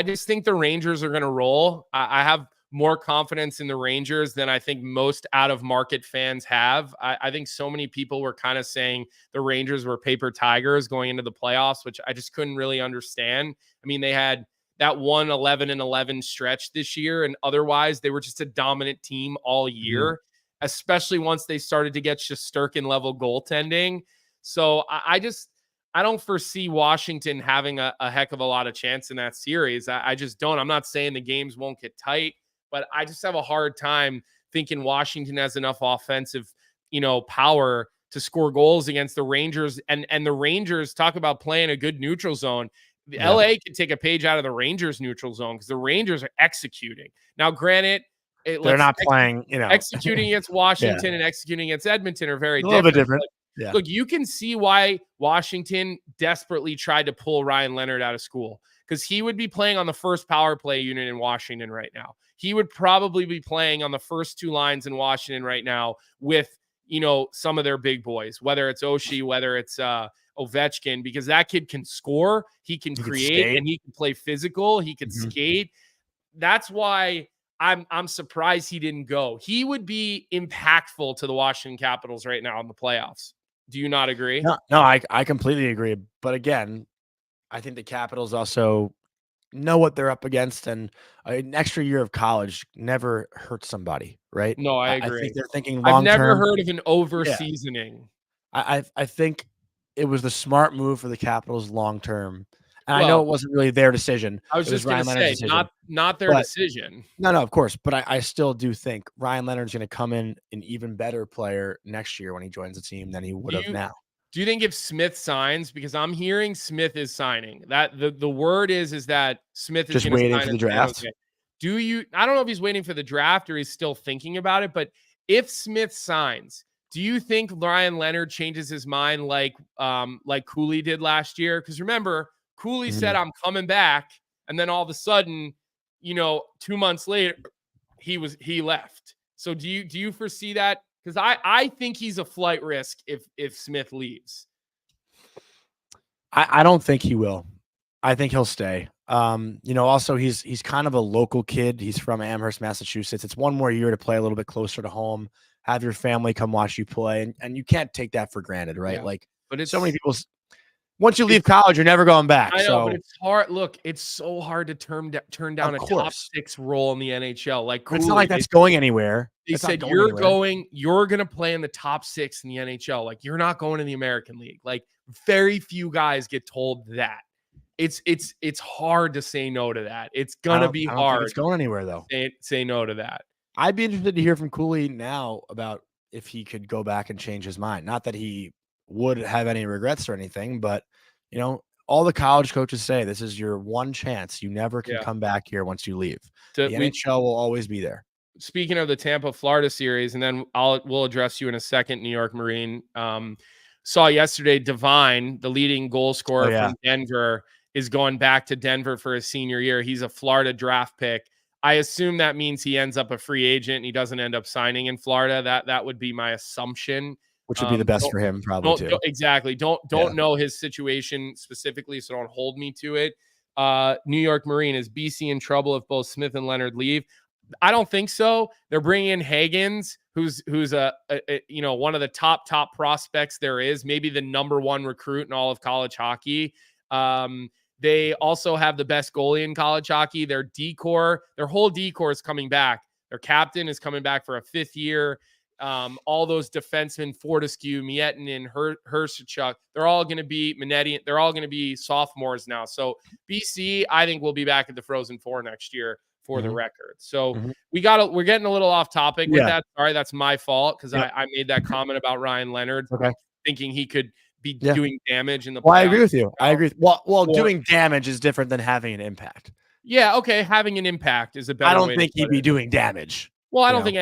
just think the Rangers are going to roll. I have more confidence in the Rangers than I think most out of market fans have. I think so many people were kind of saying the Rangers were paper tigers going into the playoffs, which I just couldn't really understand. I mean, they had that 11-11 stretch this year, and otherwise they were just a dominant team all year, especially once they started to get Shesterkin level goaltending. So I don't foresee Washington having a heck of a lot of chance in that series. I just don't. I'm not saying the games won't get tight, but I just have a hard time thinking Washington has enough offensive, power to score goals against the Rangers. And the Rangers, talk about playing a good neutral zone. LA could take a page out of the Rangers neutral zone because the Rangers are executing. Now, granted, they're not playing, executing against Washington and executing against Edmonton are very different. A little bit different. Look, you can see why Washington desperately tried to pull Ryan Leonard out of school because he would be playing on the first power play unit in Washington right now. He would probably be playing on the first 2 lines in Washington right now with, some of their big boys, whether it's Oshie, whether it's Ovechkin, because that kid can score, he can create, and he can play physical, he can skate. That's why I'm surprised he didn't go. He would be impactful to the Washington Capitals right now in the playoffs. Do you not agree? No, I completely agree. But again, I think the Capitals also know what they're up against, and an extra year of college never hurts somebody, right? No, I I agree. think they're thinking I've long term. never heard of an over seasoning. I think it was the smart move for the Capitals long term. And I know it wasn't really their decision. I was just going to say, not their decision. No, of course. But I still do think Ryan Leonard's going to come in an even better player next year when he joins the team than he would have now. Do you think if Smith signs, because I'm hearing Smith is signing, that the word is that Smith is just waiting for the draft? I don't know if he's waiting for the draft or he's still thinking about it, but if Smith signs, do you think Ryan Leonard changes his mind like Cooley did last year? Because remember, Cooley said, I'm coming back. And then all of a sudden, 2 months later, he left. So do you foresee that? Because I think he's a flight risk if Smith leaves. I don't think he will. I think he'll stay. Also he's kind of a local kid. He's from Amherst, Massachusetts. It's one more year to play a little bit closer to home, have your family come watch you play. And you can't take that for granted, right? Yeah. But it's so many people. Once you leave college, you're never going back. I know, but it's hard. Look, it's so hard to turn down a top 6 role in the NHL. Like Cooley, it's not like that's going anywhere. They said you're going to play in the top 6 in the NHL. Like you're not going to the American League. Like very few guys get told that. It's hard to say no to that. It's gonna be hard. I don't think it's going anywhere though. Say no to that. I'd be interested to hear from Cooley now about if he could go back and change his mind. Not that he would have any regrets or anything, but all the college coaches say this is your one chance. You never can come back here once you leave. The NHL will always be there. Speaking of the Tampa Florida series, and then we'll address you in a second, New York Marine. Saw yesterday Devine, the leading goal scorer from Denver, is going back to Denver for his senior year. He's a Florida draft pick. I assume that means he ends up a free agent and he doesn't end up signing in Florida. That would be my assumption. Which would be the best for him, probably, too. Exactly. Don't know his situation specifically, so don't hold me to it. New York Marine, is BC in trouble if both Smith and Leonard leave? I don't think so. They're bringing in Hagens, who's a one of the top prospects there is, maybe the number 1 recruit in all of college hockey. They also have the best goalie in college hockey. Their whole decor is coming back. Their captain is coming back for a 5th year. All those defensemen, Fortescue, Miettinen, Hershchuk, they're all going to be Minetti. They're all going to be sophomores now. So BC, I think, will be back at the Frozen Four next year for the record. So we're getting a little off topic with that. Sorry, that's my fault because I made that comment about Ryan Leonard thinking he could be doing damage in the playoffs. Well, I agree with you. I agree. Well, doing damage is different than having an impact. Yeah, okay. Having an impact is a better way. I don't think he'd be doing damage. Well, I don't think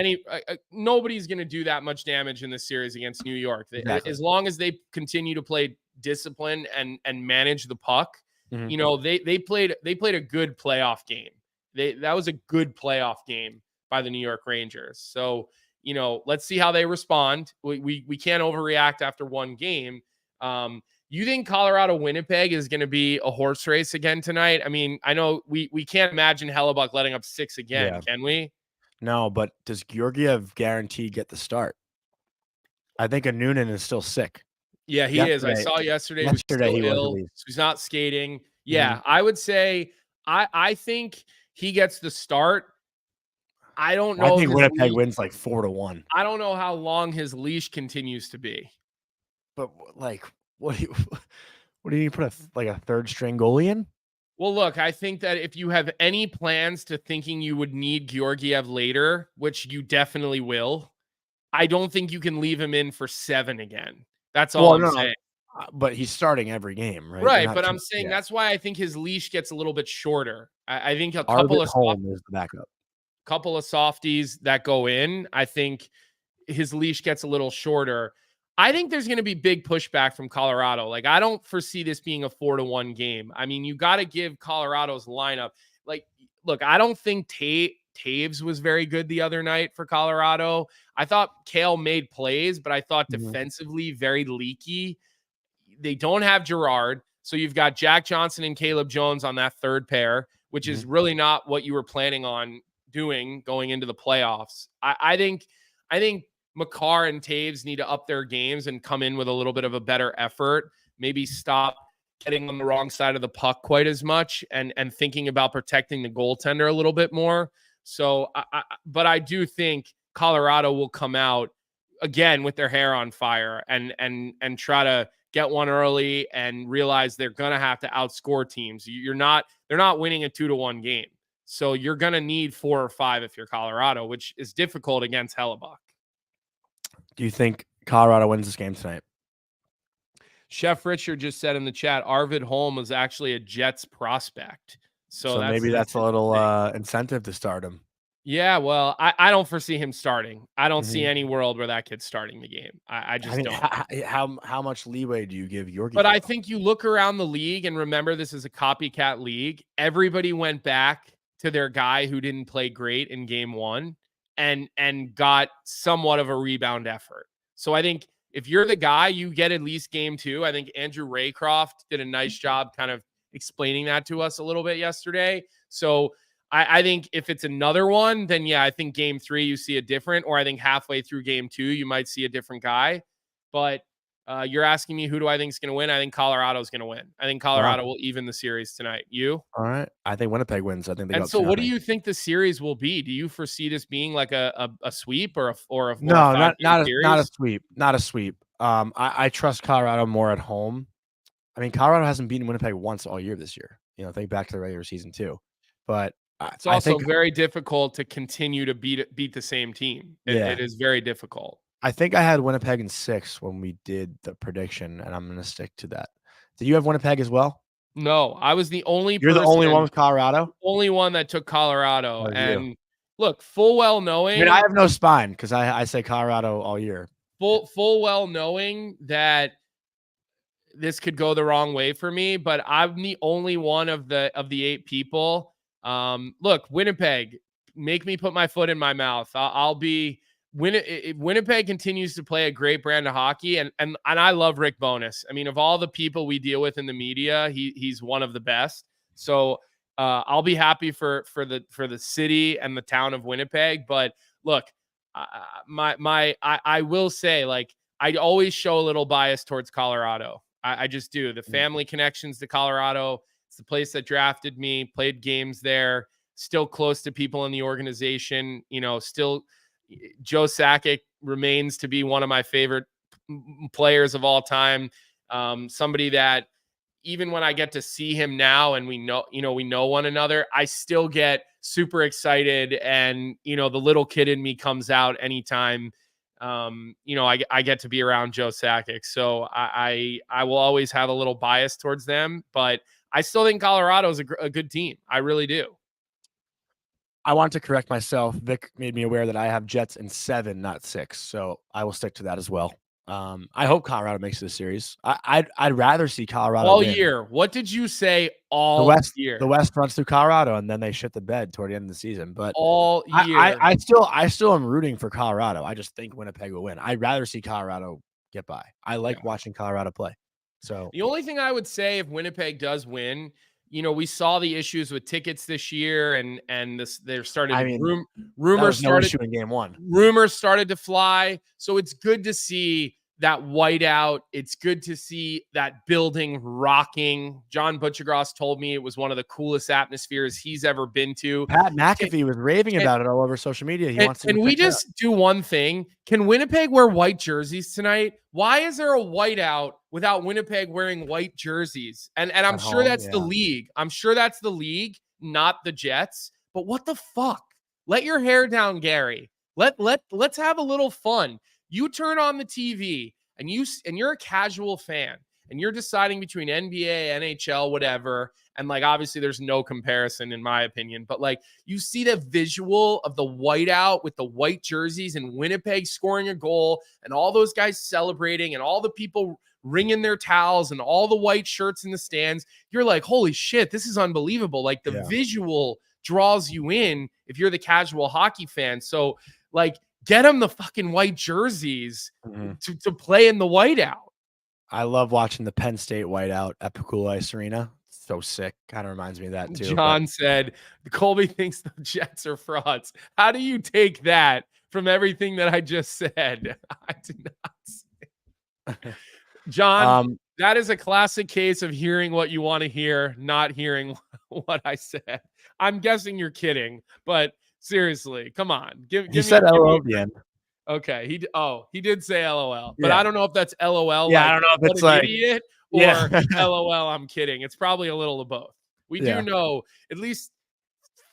nobody's going to do that much damage in this series against New York. Exactly. As long as they continue to play discipline and manage the puck, they played a good playoff game. That was a good playoff game by the New York Rangers. So, let's see how they respond. We can't overreact after one game. You think Colorado Winnipeg is going to be a horse race again tonight? I mean, I know we can't imagine Hellebuck letting up 6 again, can we? No, but does Georgiev guarantee get the start? I think a Noonan is still sick. Yeah, he is. I saw yesterday he was still ill, so he's not skating. Yeah, I would say I think he gets the start. I don't know. I think Winnipeg wins like 4-1. I don't know how long his leash continues to be. But what do you put a third string goalie in? Well, look, I think that if you have any plans to thinking you would need Georgiev later, which you definitely will, I don't think you can leave him in for 7 again. That's all I'm saying. But he's starting every game, right? Right, but I'm saying that's why I think his leash gets a little bit shorter. I think a couple of is the backup. Couple of softies that go in, I think his leash gets a little shorter. I think there's going to be big pushback from Colorado. Like, I don't foresee this being a 4-1 game. I mean, you got to give Colorado's lineup. Like, look, I don't think Taves was very good the other night for Colorado. I thought Kale made plays, but I thought defensively very leaky. They don't have Girard. So you've got Jack Johnson and Caleb Jones on that third pair, which is really not what you were planning on doing going into the playoffs. I think Makar and Taves need to up their games and come in with a little bit of a better effort. Maybe stop getting on the wrong side of the puck quite as much and thinking about protecting the goaltender a little bit more. So, but I do think Colorado will come out again with their hair on fire and try to get one early and realize they're going to have to outscore teams. They're not winning a 2-1 game. So you're going to need 4 or 5 if you're Colorado, which is difficult against Hellebuck. Do you think Colorado wins this game tonight? Chef Richard just said in the chat, Arvid Holm was actually a Jets prospect. So maybe that's a little incentive to start him. Yeah, well, I don't foresee him starting. I don't see any world where that kid's starting the game. I just don't. How much leeway do you give Yorkie? But I think you look around the league and remember this is a copycat league. Everybody went back to their guy who didn't play great in game 1 and got somewhat of a rebound effort. So I think if you're the guy, you get at least game 2. I think Andrew Raycroft did a nice job kind of explaining that to us a little bit yesterday. So I think if it's another one, then yeah, I think game 3 you see a different, or I think halfway through game 2 you might see a different guy. But you're asking me who do I think is going to win? I think Colorado's going to win. I think Colorado will even the series tonight. You? All right. I think Winnipeg wins. I think they. And so, what do you think the series will be? Do you foresee this being like a sweep or a no, not a sweep, not a sweep. I trust Colorado more at home. I mean, Colorado hasn't beaten Winnipeg once all year this year. Think back to the regular season too. But it's also very difficult to continue to beat the same team. It is very difficult. I think I had Winnipeg in 6 when we did the prediction, and I'm going to stick to that. Did you have Winnipeg as well? No, I was the only. You're the only one with Colorado. Only one that took Colorado, and look, full well knowing. I mean, I have no spine because I say Colorado all year. Full well knowing that this could go the wrong way for me, but I'm the only one of the 8 people. Look, Winnipeg, make me put my foot in my mouth. I'll be. Winnipeg continues to play a great brand of hockey, and I love Rick Bowness. I mean, of all the people we deal with in the media, he's one of the best. So I'll be happy for the city and the town of Winnipeg. But look, I will say, like, I always show a little bias towards Colorado. I just do. The family connections to Colorado. It's the place that drafted me, played games there, still close to people in the organization, still. Joe Sakic remains to be one of my favorite players of all time. Somebody that even when I get to see him now and we know one another, I still get super excited. And, the little kid in me comes out anytime, I get to be around Joe Sakic. So I will always have a little bias towards them, but I still think Colorado is a good team. I really do. I want to correct myself. Vic made me aware that I have Jets in 7, not 6. So I will stick to that as well. I hope Colorado makes it a series. I'd rather see Colorado all win. Year. What did you say all year? The West runs through Colorado, and then they shit the bed toward the end of the season. But all year, I still am rooting for Colorado. I just think Winnipeg will win. I'd rather see Colorado get by. I like watching Colorado play. So the only thing I would say if Winnipeg does win. We saw the issues with tickets this year, and there started rumors started in game 1. Rumors started to fly, so it's good to see that whiteout. It's good to see that building rocking. John Butchergross told me it was one of the coolest atmospheres he's ever been to. Pat McAfee was raving about it all over social media. Can we just do one thing? Can Winnipeg wear white jerseys tonight? Why is there a whiteout without Winnipeg wearing white jerseys? And I'm sure that's the league. I'm sure that's the league, not the Jets. But what the fuck? Let your hair down, Gary. Let's have a little fun. You turn on the TV and you're a casual fan and you're deciding between NBA, NHL, whatever, and like obviously there's no comparison in my opinion, but like you see the visual of the whiteout with the white jerseys and Winnipeg scoring a goal and all those guys celebrating and all the people ringing their towels and all the white shirts in the stands, you're like, holy shit, this is unbelievable. Like the visual draws you in if you're the casual hockey fan. So like get them the fucking white jerseys to play in the whiteout. I love watching the Penn State whiteout at Pool Ice Arena. So sick. Kind of reminds me of that too. John said, Colby thinks the Jets are frauds. How do you take that from everything that I just said? I did not say. John, that is a classic case of hearing what you want to hear, not hearing what I said. I'm guessing you're kidding, but seriously, come on. He said LOL at the end. Okay. He did say LOL, but I don't know if that's LOL. Yeah, like, I don't know if it's like idiot or LOL. I'm kidding. It's probably a little of both. We do know at least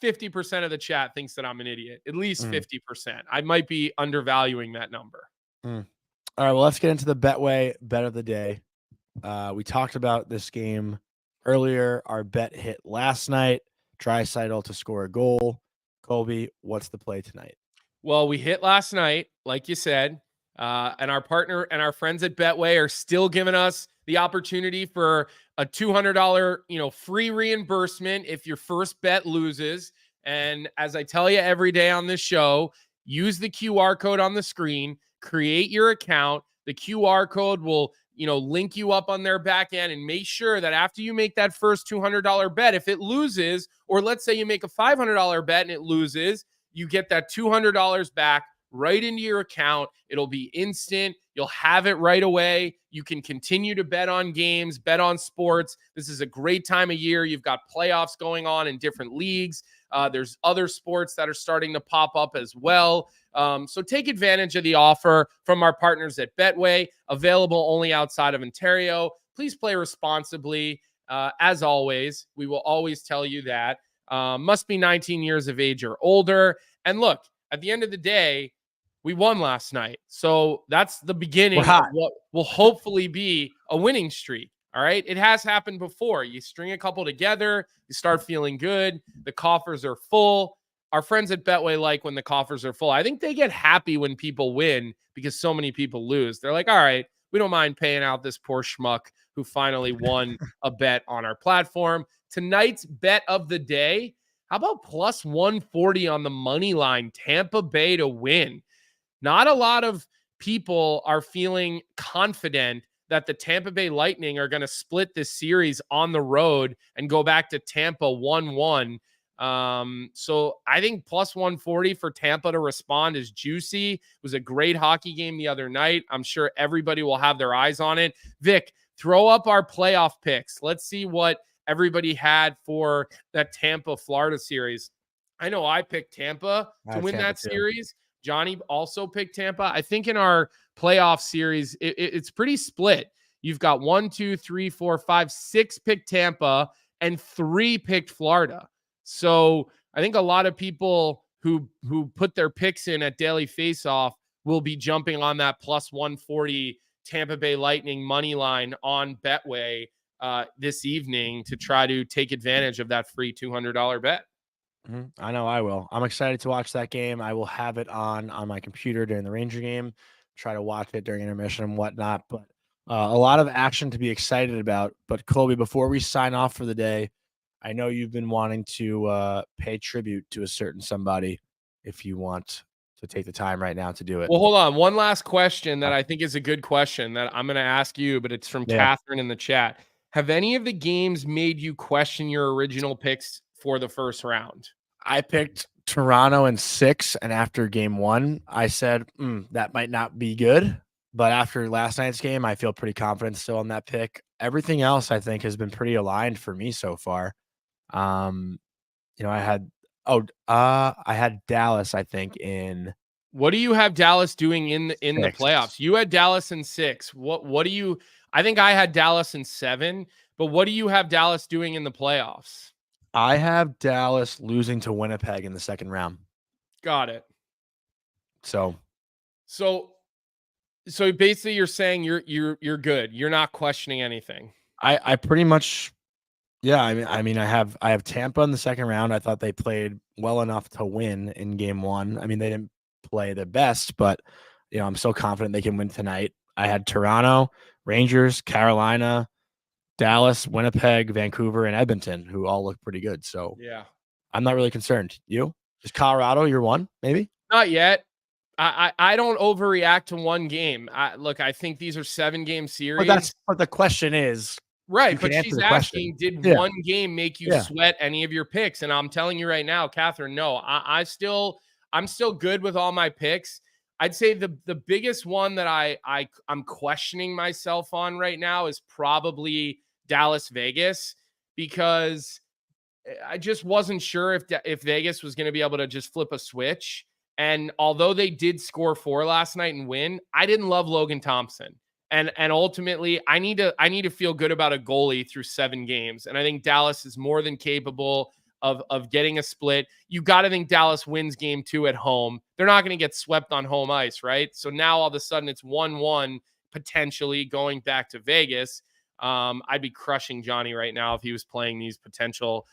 50% of the chat thinks that I'm an idiot. At least 50%. I might be undervaluing that number. All right, well, let's get into the Betway bet of the day. We talked about this game earlier. Our bet hit last night. Draisaitl to score a goal. Colby, what's the play tonight? Well, we hit last night, like you said, and our partner and our friends at Betway are still giving us the opportunity for a $200, free reimbursement if your first bet loses. And as I tell you every day on this show, use the QR code on the screen, create your account. The QR code will, link you up on their back end, and make sure that after you make that first $200 bet, if it loses, or let's say you make a $500 bet and it loses, you get that $200 back right into your account. It'll be instant. You'll have it right away. You can continue to bet on games, bet on sports. This is a great time of year. You've got playoffs going on in different leagues. There's other sports that are starting to pop up as well. So take advantage of the offer from our partners at Betway, available only outside of Ontario. Please play responsibly. As always, we will always tell you that. Must be 19 years of age or older. And look, at the end of the day, we won last night. So that's the beginning of what will hopefully be a winning streak. All right. It has happened before. You string a couple together, you start feeling good. The coffers are full. Our friends at Betway like when the coffers are full. I think they get happy when people win because so many people lose. They're like, all right, we don't mind paying out this poor schmuck who finally won a bet on our platform. Tonight's bet of the day, how about plus 140 on the money line, Tampa Bay to win? Not a lot of people are feeling confident that the Tampa Bay Lightning are going to split this series on the road and go back to Tampa 1-1. So I think plus 140 for Tampa to respond is juicy. It was a great hockey game the other night. I'm sure everybody will have their eyes on it. Vic, throw up our playoff picks. Let's see what everybody had for that Tampa-Florida series. I know I picked Tampa to win that series. Jonny also picked Tampa. I think in our playoff series, it's pretty split. You've got 1, 2, 3, 4, 5, 6 picked Tampa and 3 picked Florida. So I think a lot of people who put their picks in at Daily Faceoff will be jumping on that plus 140 Tampa Bay Lightning money line on Betway this evening to try to take advantage of that free $200 bet. I know I will. I'm excited to watch that game. I will have it on my computer during the Ranger game, try to watch it during intermission and whatnot. But a lot of action to be excited about. But Colby, before we sign off for the day, I know you've been wanting to pay tribute to a certain somebody. If you want to take the time right now to do it. Well, hold on. One last question that I think is a good question that I'm going to ask you, but it's from Catherine in the chat. Have any of the games made you question your original picks for the first round? I picked Toronto in 6, and after game 1, I said, that might not be good. But after last night's game, I feel pretty confident still on that pick. Everything else, I think, has been pretty aligned for me so far. I had Dallas, I think, in. What do you have Dallas doing in the playoffs? You had Dallas in 6. What do you? I think I had Dallas in 7. But what do you have Dallas doing in the playoffs? I have Dallas losing to Winnipeg in the second round. Got it. So So basically you're saying you're good. You're not questioning anything. I pretty much, yeah, I mean, I have Tampa in the second round. I thought they played well enough to win in game 1. I mean, they didn't play their best, but, I'm so confident they can win tonight. I had Toronto, Rangers, Carolina, Dallas, Winnipeg, Vancouver, and Edmonton, who all look pretty good. So Yeah. I'm not really concerned. You? Is Colorado your one, maybe? Not yet. I don't overreact to one game. I think these are 7-game series. But the question is, you Right, can but answer she's the question. asking, did Yeah. one game make you Yeah. sweat any of your picks? And I'm telling you right now, Catherine, no. I'm still good with all my picks. I'd say the biggest one that I'm questioning myself on right now is probably Dallas Vegas, because I just wasn't sure if Vegas was going to be able to just flip a switch. And although they did score 4 last night and win, I didn't love Logan Thompson. And ultimately, I need to feel good about a goalie through 7 games. And I think Dallas is more than capable of getting a split. You got to think Dallas wins game 2 at home. They're not going to get swept on home ice, right? So now all of a sudden it's 1-1 potentially going back to Vegas. I'd be crushing Jonny right now if he was playing these potential,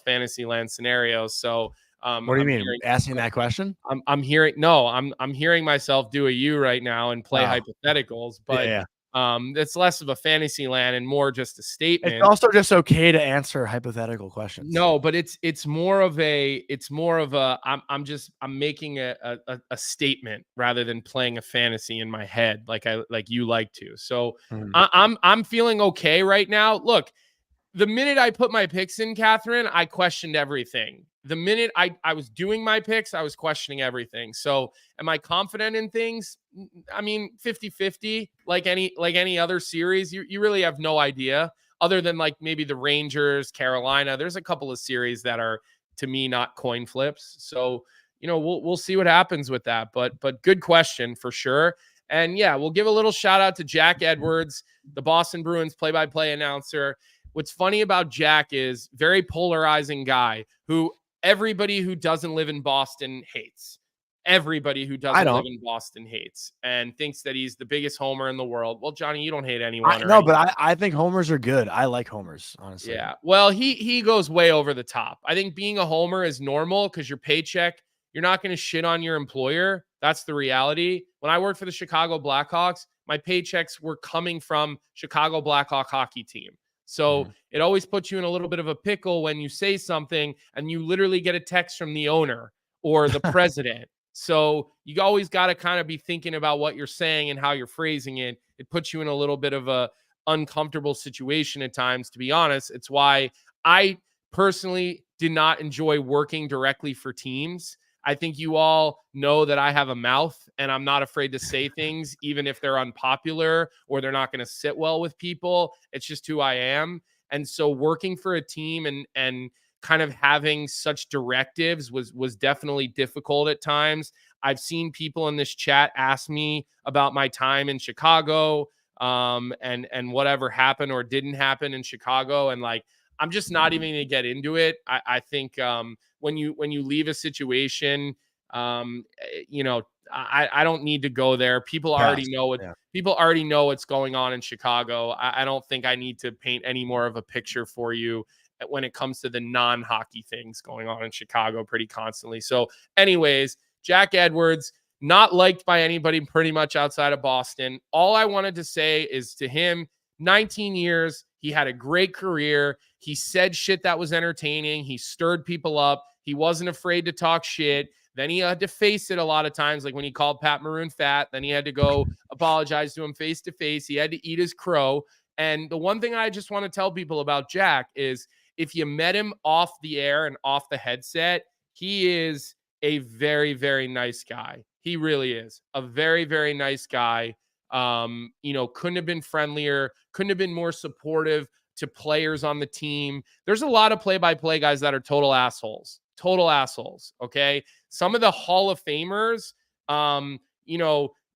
fantasy land scenarios. So What do you mean? Asking that question? I'm hearing myself do a you right now and play hypotheticals, but Yeah. It's less of a fantasy land and more just a statement. It's also just okay to answer hypothetical questions. No, but it's more of a I'm making a statement rather than playing a fantasy in my head like you like to. So I'm feeling okay right now. Look, the minute I put my picks in, Catherine, I questioned everything. The minute I was doing my picks, I was questioning everything. So am I confident in things? I mean, 50-50, like any other series. You really have no idea, other than like maybe the Rangers, Carolina. There's a couple of series that are, to me, not coin flips. So, we'll see what happens with that. But good question for sure. And yeah, we'll give a little shout out to Jack Edwards, the Boston Bruins play-by-play announcer. What's funny about Jack is very polarizing guy who everybody who doesn't live in Boston hates. Everybody who doesn't live in Boston hates and thinks that he's the biggest homer in the world. Well, Jonny, you don't hate anyone. But I think homers are good. I like homers, honestly. Yeah. Well, he goes way over the top. I think being a homer is normal because your paycheck, you're not going to shit on your employer. That's the reality. When I worked for the Chicago Blackhawks, my paychecks were coming from Chicago Blackhawk hockey team. So it always puts you in a little bit of a pickle when you say something and you literally get a text from the owner or the president. So you always got to kind of be thinking about what you're saying and how you're phrasing it. It puts you in a little bit of a uncomfortable situation at times, to be honest. It's why I personally did not enjoy working directly for teams. I think you all know that I have a mouth and I'm not afraid to say things, even if they're unpopular or they're not going to sit well with people. It's just who I am. And so working for a team and kind of having such directives was definitely difficult at times. I've seen people in this chat ask me about my time in Chicago, and whatever happened or didn't happen in Chicago. And like, I'm just not even going to get into it. I think when you leave a situation, I don't need to go there. People already know it. Yeah. People already know what's going on in Chicago. I don't think I need to paint any more of a picture for you when it comes to the non-hockey things going on in Chicago pretty constantly. So anyways, Jack Edwards, not liked by anybody pretty much outside of Boston. All I wanted to say is to him, 19 years, he had a great career. He said shit that was entertaining. He stirred people up. He wasn't afraid to talk shit. Then he had to face it a lot of times, like when he called Pat Maroon fat. Then he had to go apologize to him face to face. He had to eat his crow. And the one thing I just want to tell people about Jack is if you met him off the air and off the headset, he is a very, very nice guy. He really is a very, very nice guy. Couldn't have been friendlier, couldn't have been more supportive to players on the team. There's a lot of play-by-play guys that are total assholes. Okay. Some of the Hall of Famers, are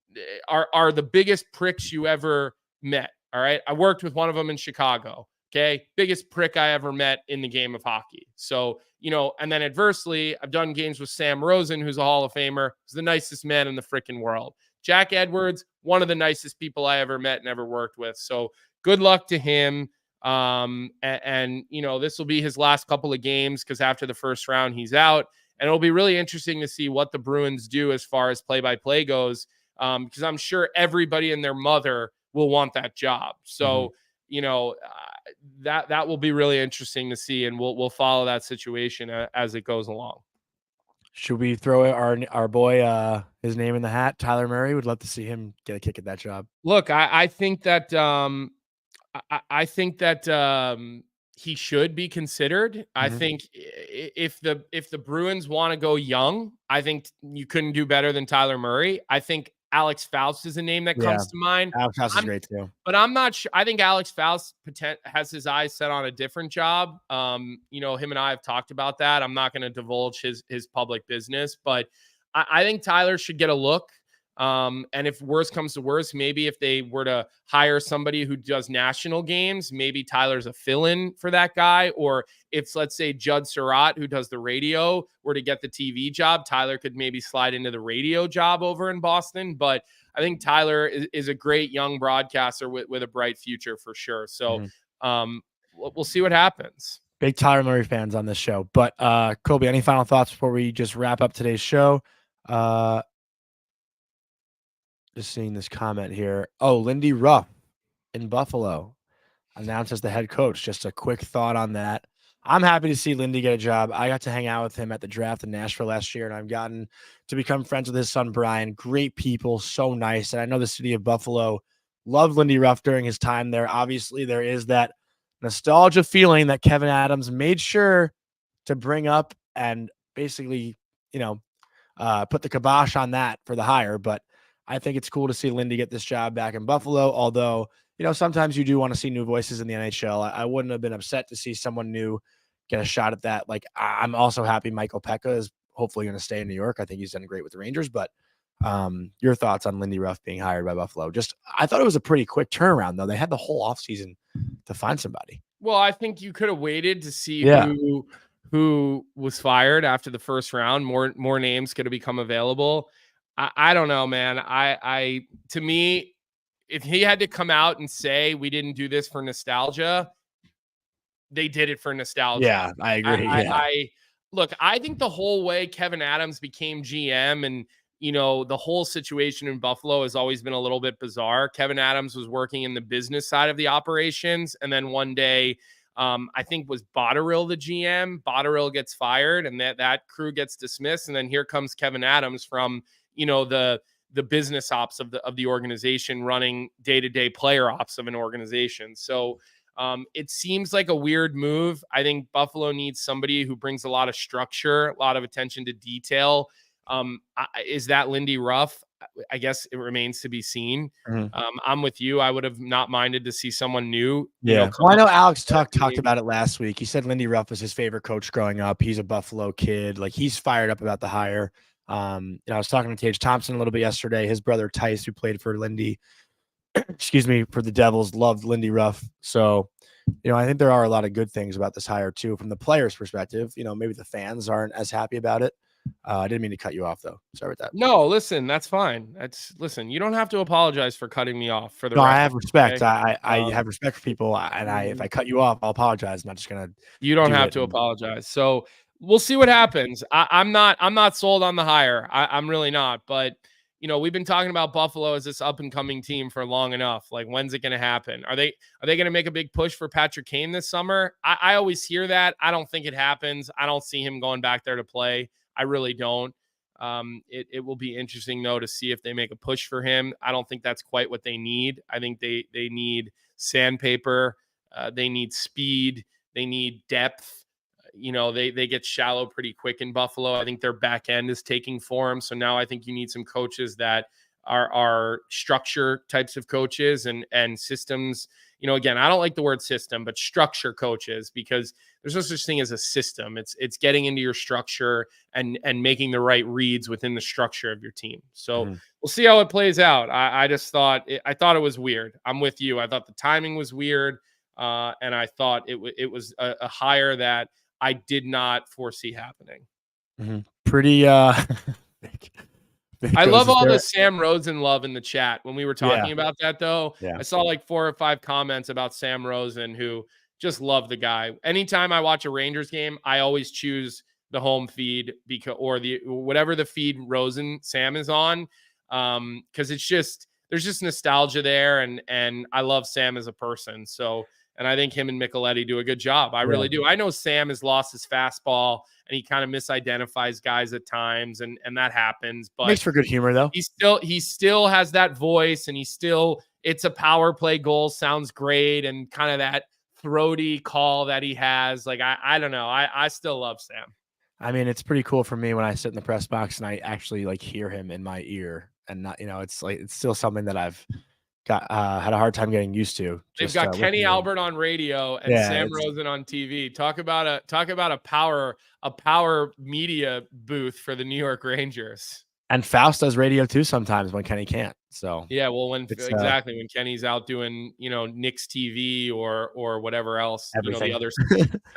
the biggest pricks you ever met. All right. I worked with one of them in Chicago. Okay. Biggest prick I ever met in the game of hockey. So, and then adversely, I've done games with Sam Rosen, who's a Hall of Famer. He's the nicest man in the freaking world. Jack Edwards, one of the nicest people I ever met and ever worked with. So good luck to him. And this will be his last couple of games because after the first round, he's out. And it'll be really interesting to see what the Bruins do as far as play-by-play goes, because I'm sure everybody and their mother will want that job. So, that will be really interesting to see, and we'll follow that situation as it goes along. Should we throw our boy his name in the hat? Tyler Murray. Would love to see him get a kick at that job. Look, I think that I think that he should be considered. I think if the Bruins want to go young, I think you couldn't do better than Tyler Murray. I think Alex Faust is a name that comes to mind. Alex Faust is great too. But I'm not sure. I think Alex Faust has his eyes set on a different job. Him and I have talked about that. I'm not going to divulge his public business, but I think Tyler should get a look. And if worse comes to worse, maybe if they were to hire somebody who does national games, maybe Tyler's a fill-in for that guy. Or if, let's say, Judd Surratt, who does the radio, were to get the TV job, Tyler could maybe slide into the radio job over in Bauston. But I think Tyler is a great young broadcaster with a bright future for sure. So we'll see what happens. Big Tyler Murray fans on this show. But Colby, any final thoughts before we just wrap up today's show? Just seeing this comment here. Oh, Lindy Ruff in Buffalo announced as the head coach. Just a quick thought on that. I'm happy to see Lindy get a job. I got to hang out with him at the draft in Nashville last year, and I've gotten to become friends with his son, Brian. Great people, so nice. And I know the city of Buffalo loved Lindy Ruff during his time there. Obviously, there is that nostalgia feeling that Kevin Adams made sure to bring up and basically, put the kibosh on that for the hire. But I think it's cool to see Lindy get this job back in Buffalo, although, sometimes you do want to see new voices in the NHL. I wouldn't have been upset to see someone new get a shot at that. Like, I'm also happy Michael Pekka is hopefully going to stay in New York. I think he's done great with the Rangers, but your thoughts on Lindy Ruff being hired by Buffalo? I thought it was a pretty quick turnaround, though. They had the whole offseason to find somebody. Well, I think you could have waited to see who was fired after the first round. More names could have become available. I don't know, man. To me, if he had to come out and say we didn't do this for nostalgia, they did it for nostalgia. Yeah, I agree. Look, I think the whole way Kevin Adams became GM and, the whole situation in Buffalo has always been a little bit bizarre. Kevin Adams was working in the business side of the operations. And then one day, I think was Botterill the GM. Botterill gets fired and that crew gets dismissed. And then here comes Kevin Adams from, the business ops of the organization, running day-to-day player ops of an organization. So it seems like a weird move. I think Buffalo needs somebody who brings a lot of structure, a lot of attention to detail. Is that Lindy Ruff? I guess it remains to be seen. I'm with you. I would have not minded to see someone new. Yeah. I know Alex talked about it last week. He said Lindy Ruff was his favorite coach growing up. He's a Buffalo kid. Like, he's fired up about the hire. I was talking to Tage Thompson a little bit yesterday. His brother Tice, who played for Lindy, for the Devils, loved Lindy Ruff. So, I think there are a lot of good things about this hire too, from the players' perspective. Maybe the fans aren't as happy about it. I didn't mean to cut you off, though. Sorry about that. No, listen, that's fine. Listen, you don't have to apologize for cutting me off. For the I have respect. Okay? I have respect for people, and if I cut you off, I'll apologize. I'm not just gonna. You don't have to apologize. So we'll see what happens. I'm not sold on the hire. I'm really not. But we've been talking about Buffalo as this up and coming team for long enough. Like, when's it going to happen? Are they going to make a big push for Patrick Kane this summer? I always hear that. I don't think it happens. I don't see him going back there to play. I really don't. It will be interesting, though, to see if they make a push for him. I don't think that's quite what they need. I think they need sandpaper. They need speed. They need depth. They get shallow pretty quick in Buffalo. I think their back end is taking form. So now I think you need some coaches that are structure types of coaches and systems. Again, I don't like the word system, but structure coaches, because there's no such thing as a system. It's getting into your structure and making the right reads within the structure of your team. So we'll see how it plays out. I just thought it was weird. I'm with you. I thought the timing was weird. And I thought it was a hire that I did not foresee happening. Pretty I love all the Sam Rosen love in the chat. When we were talking about that, though, Yeah. I saw like 4 or 5 comments about Sam Rosen who just love the guy. Anytime I watch a Rangers game, I always choose the home feed or whatever the feed Sam is on, because it's just there's just nostalgia there, and I love Sam as a person. So, and I think him and Micheletti do a good job. I really do. I know Sam has lost his fastball and he kind of misidentifies guys at times, and that happens. But makes for good humor though. He still has that voice, and it's a power play goal, sounds great, and kind of that throaty call that he has. Like I don't know. I still love Sam. I mean, it's pretty cool for me when I sit in the press box and I actually like hear him in my ear, and not, it's like it's still something that I've got had a hard time getting used to. They've got Kenny Albert on radio and Sam Rosen on TV. Talk about a power media booth for the New York Rangers. And Faust does radio too sometimes when Kenny can't. So yeah, well, when Kenny's out doing Knicks TV or whatever else, the other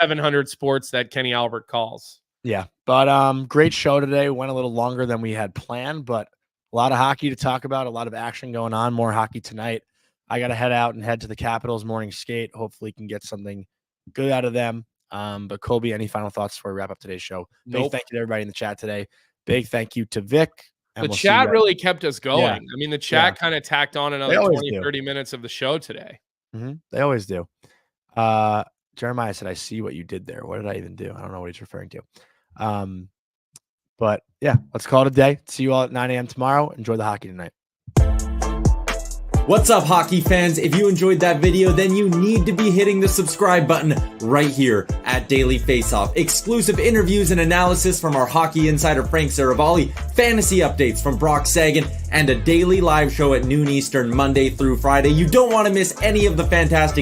700 sports that Kenny Albert calls. Yeah, but great show today. Went a little longer than we had planned, but a lot of hockey to talk about, a lot of action going on, more hockey tonight. I got to head out and head to the Capitals morning skate. Hopefully can get something good out of them. But Colby, any final thoughts before we wrap up today's show? Big thank you to everybody in the chat today. Big thank you to Vic. The chat really kept us going. Yeah. I mean, the chat kind of tacked on another 20, 30 minutes of the show today. They always do. Jeremiah said, I see what you did there. What did I even do? I don't know what he's referring to. But yeah, let's call it a day. See you all at 9 a.m. tomorrow. Enjoy the hockey tonight. What's up, hockey fans? If you enjoyed that video, then you need to be hitting the subscribe button right here at Daily Faceoff. Exclusive interviews and analysis from our hockey insider Frank Saravalli, fantasy updates from Brock Sagan, and a daily live show at noon Eastern, Monday through Friday. You don't want to miss any of the fantastic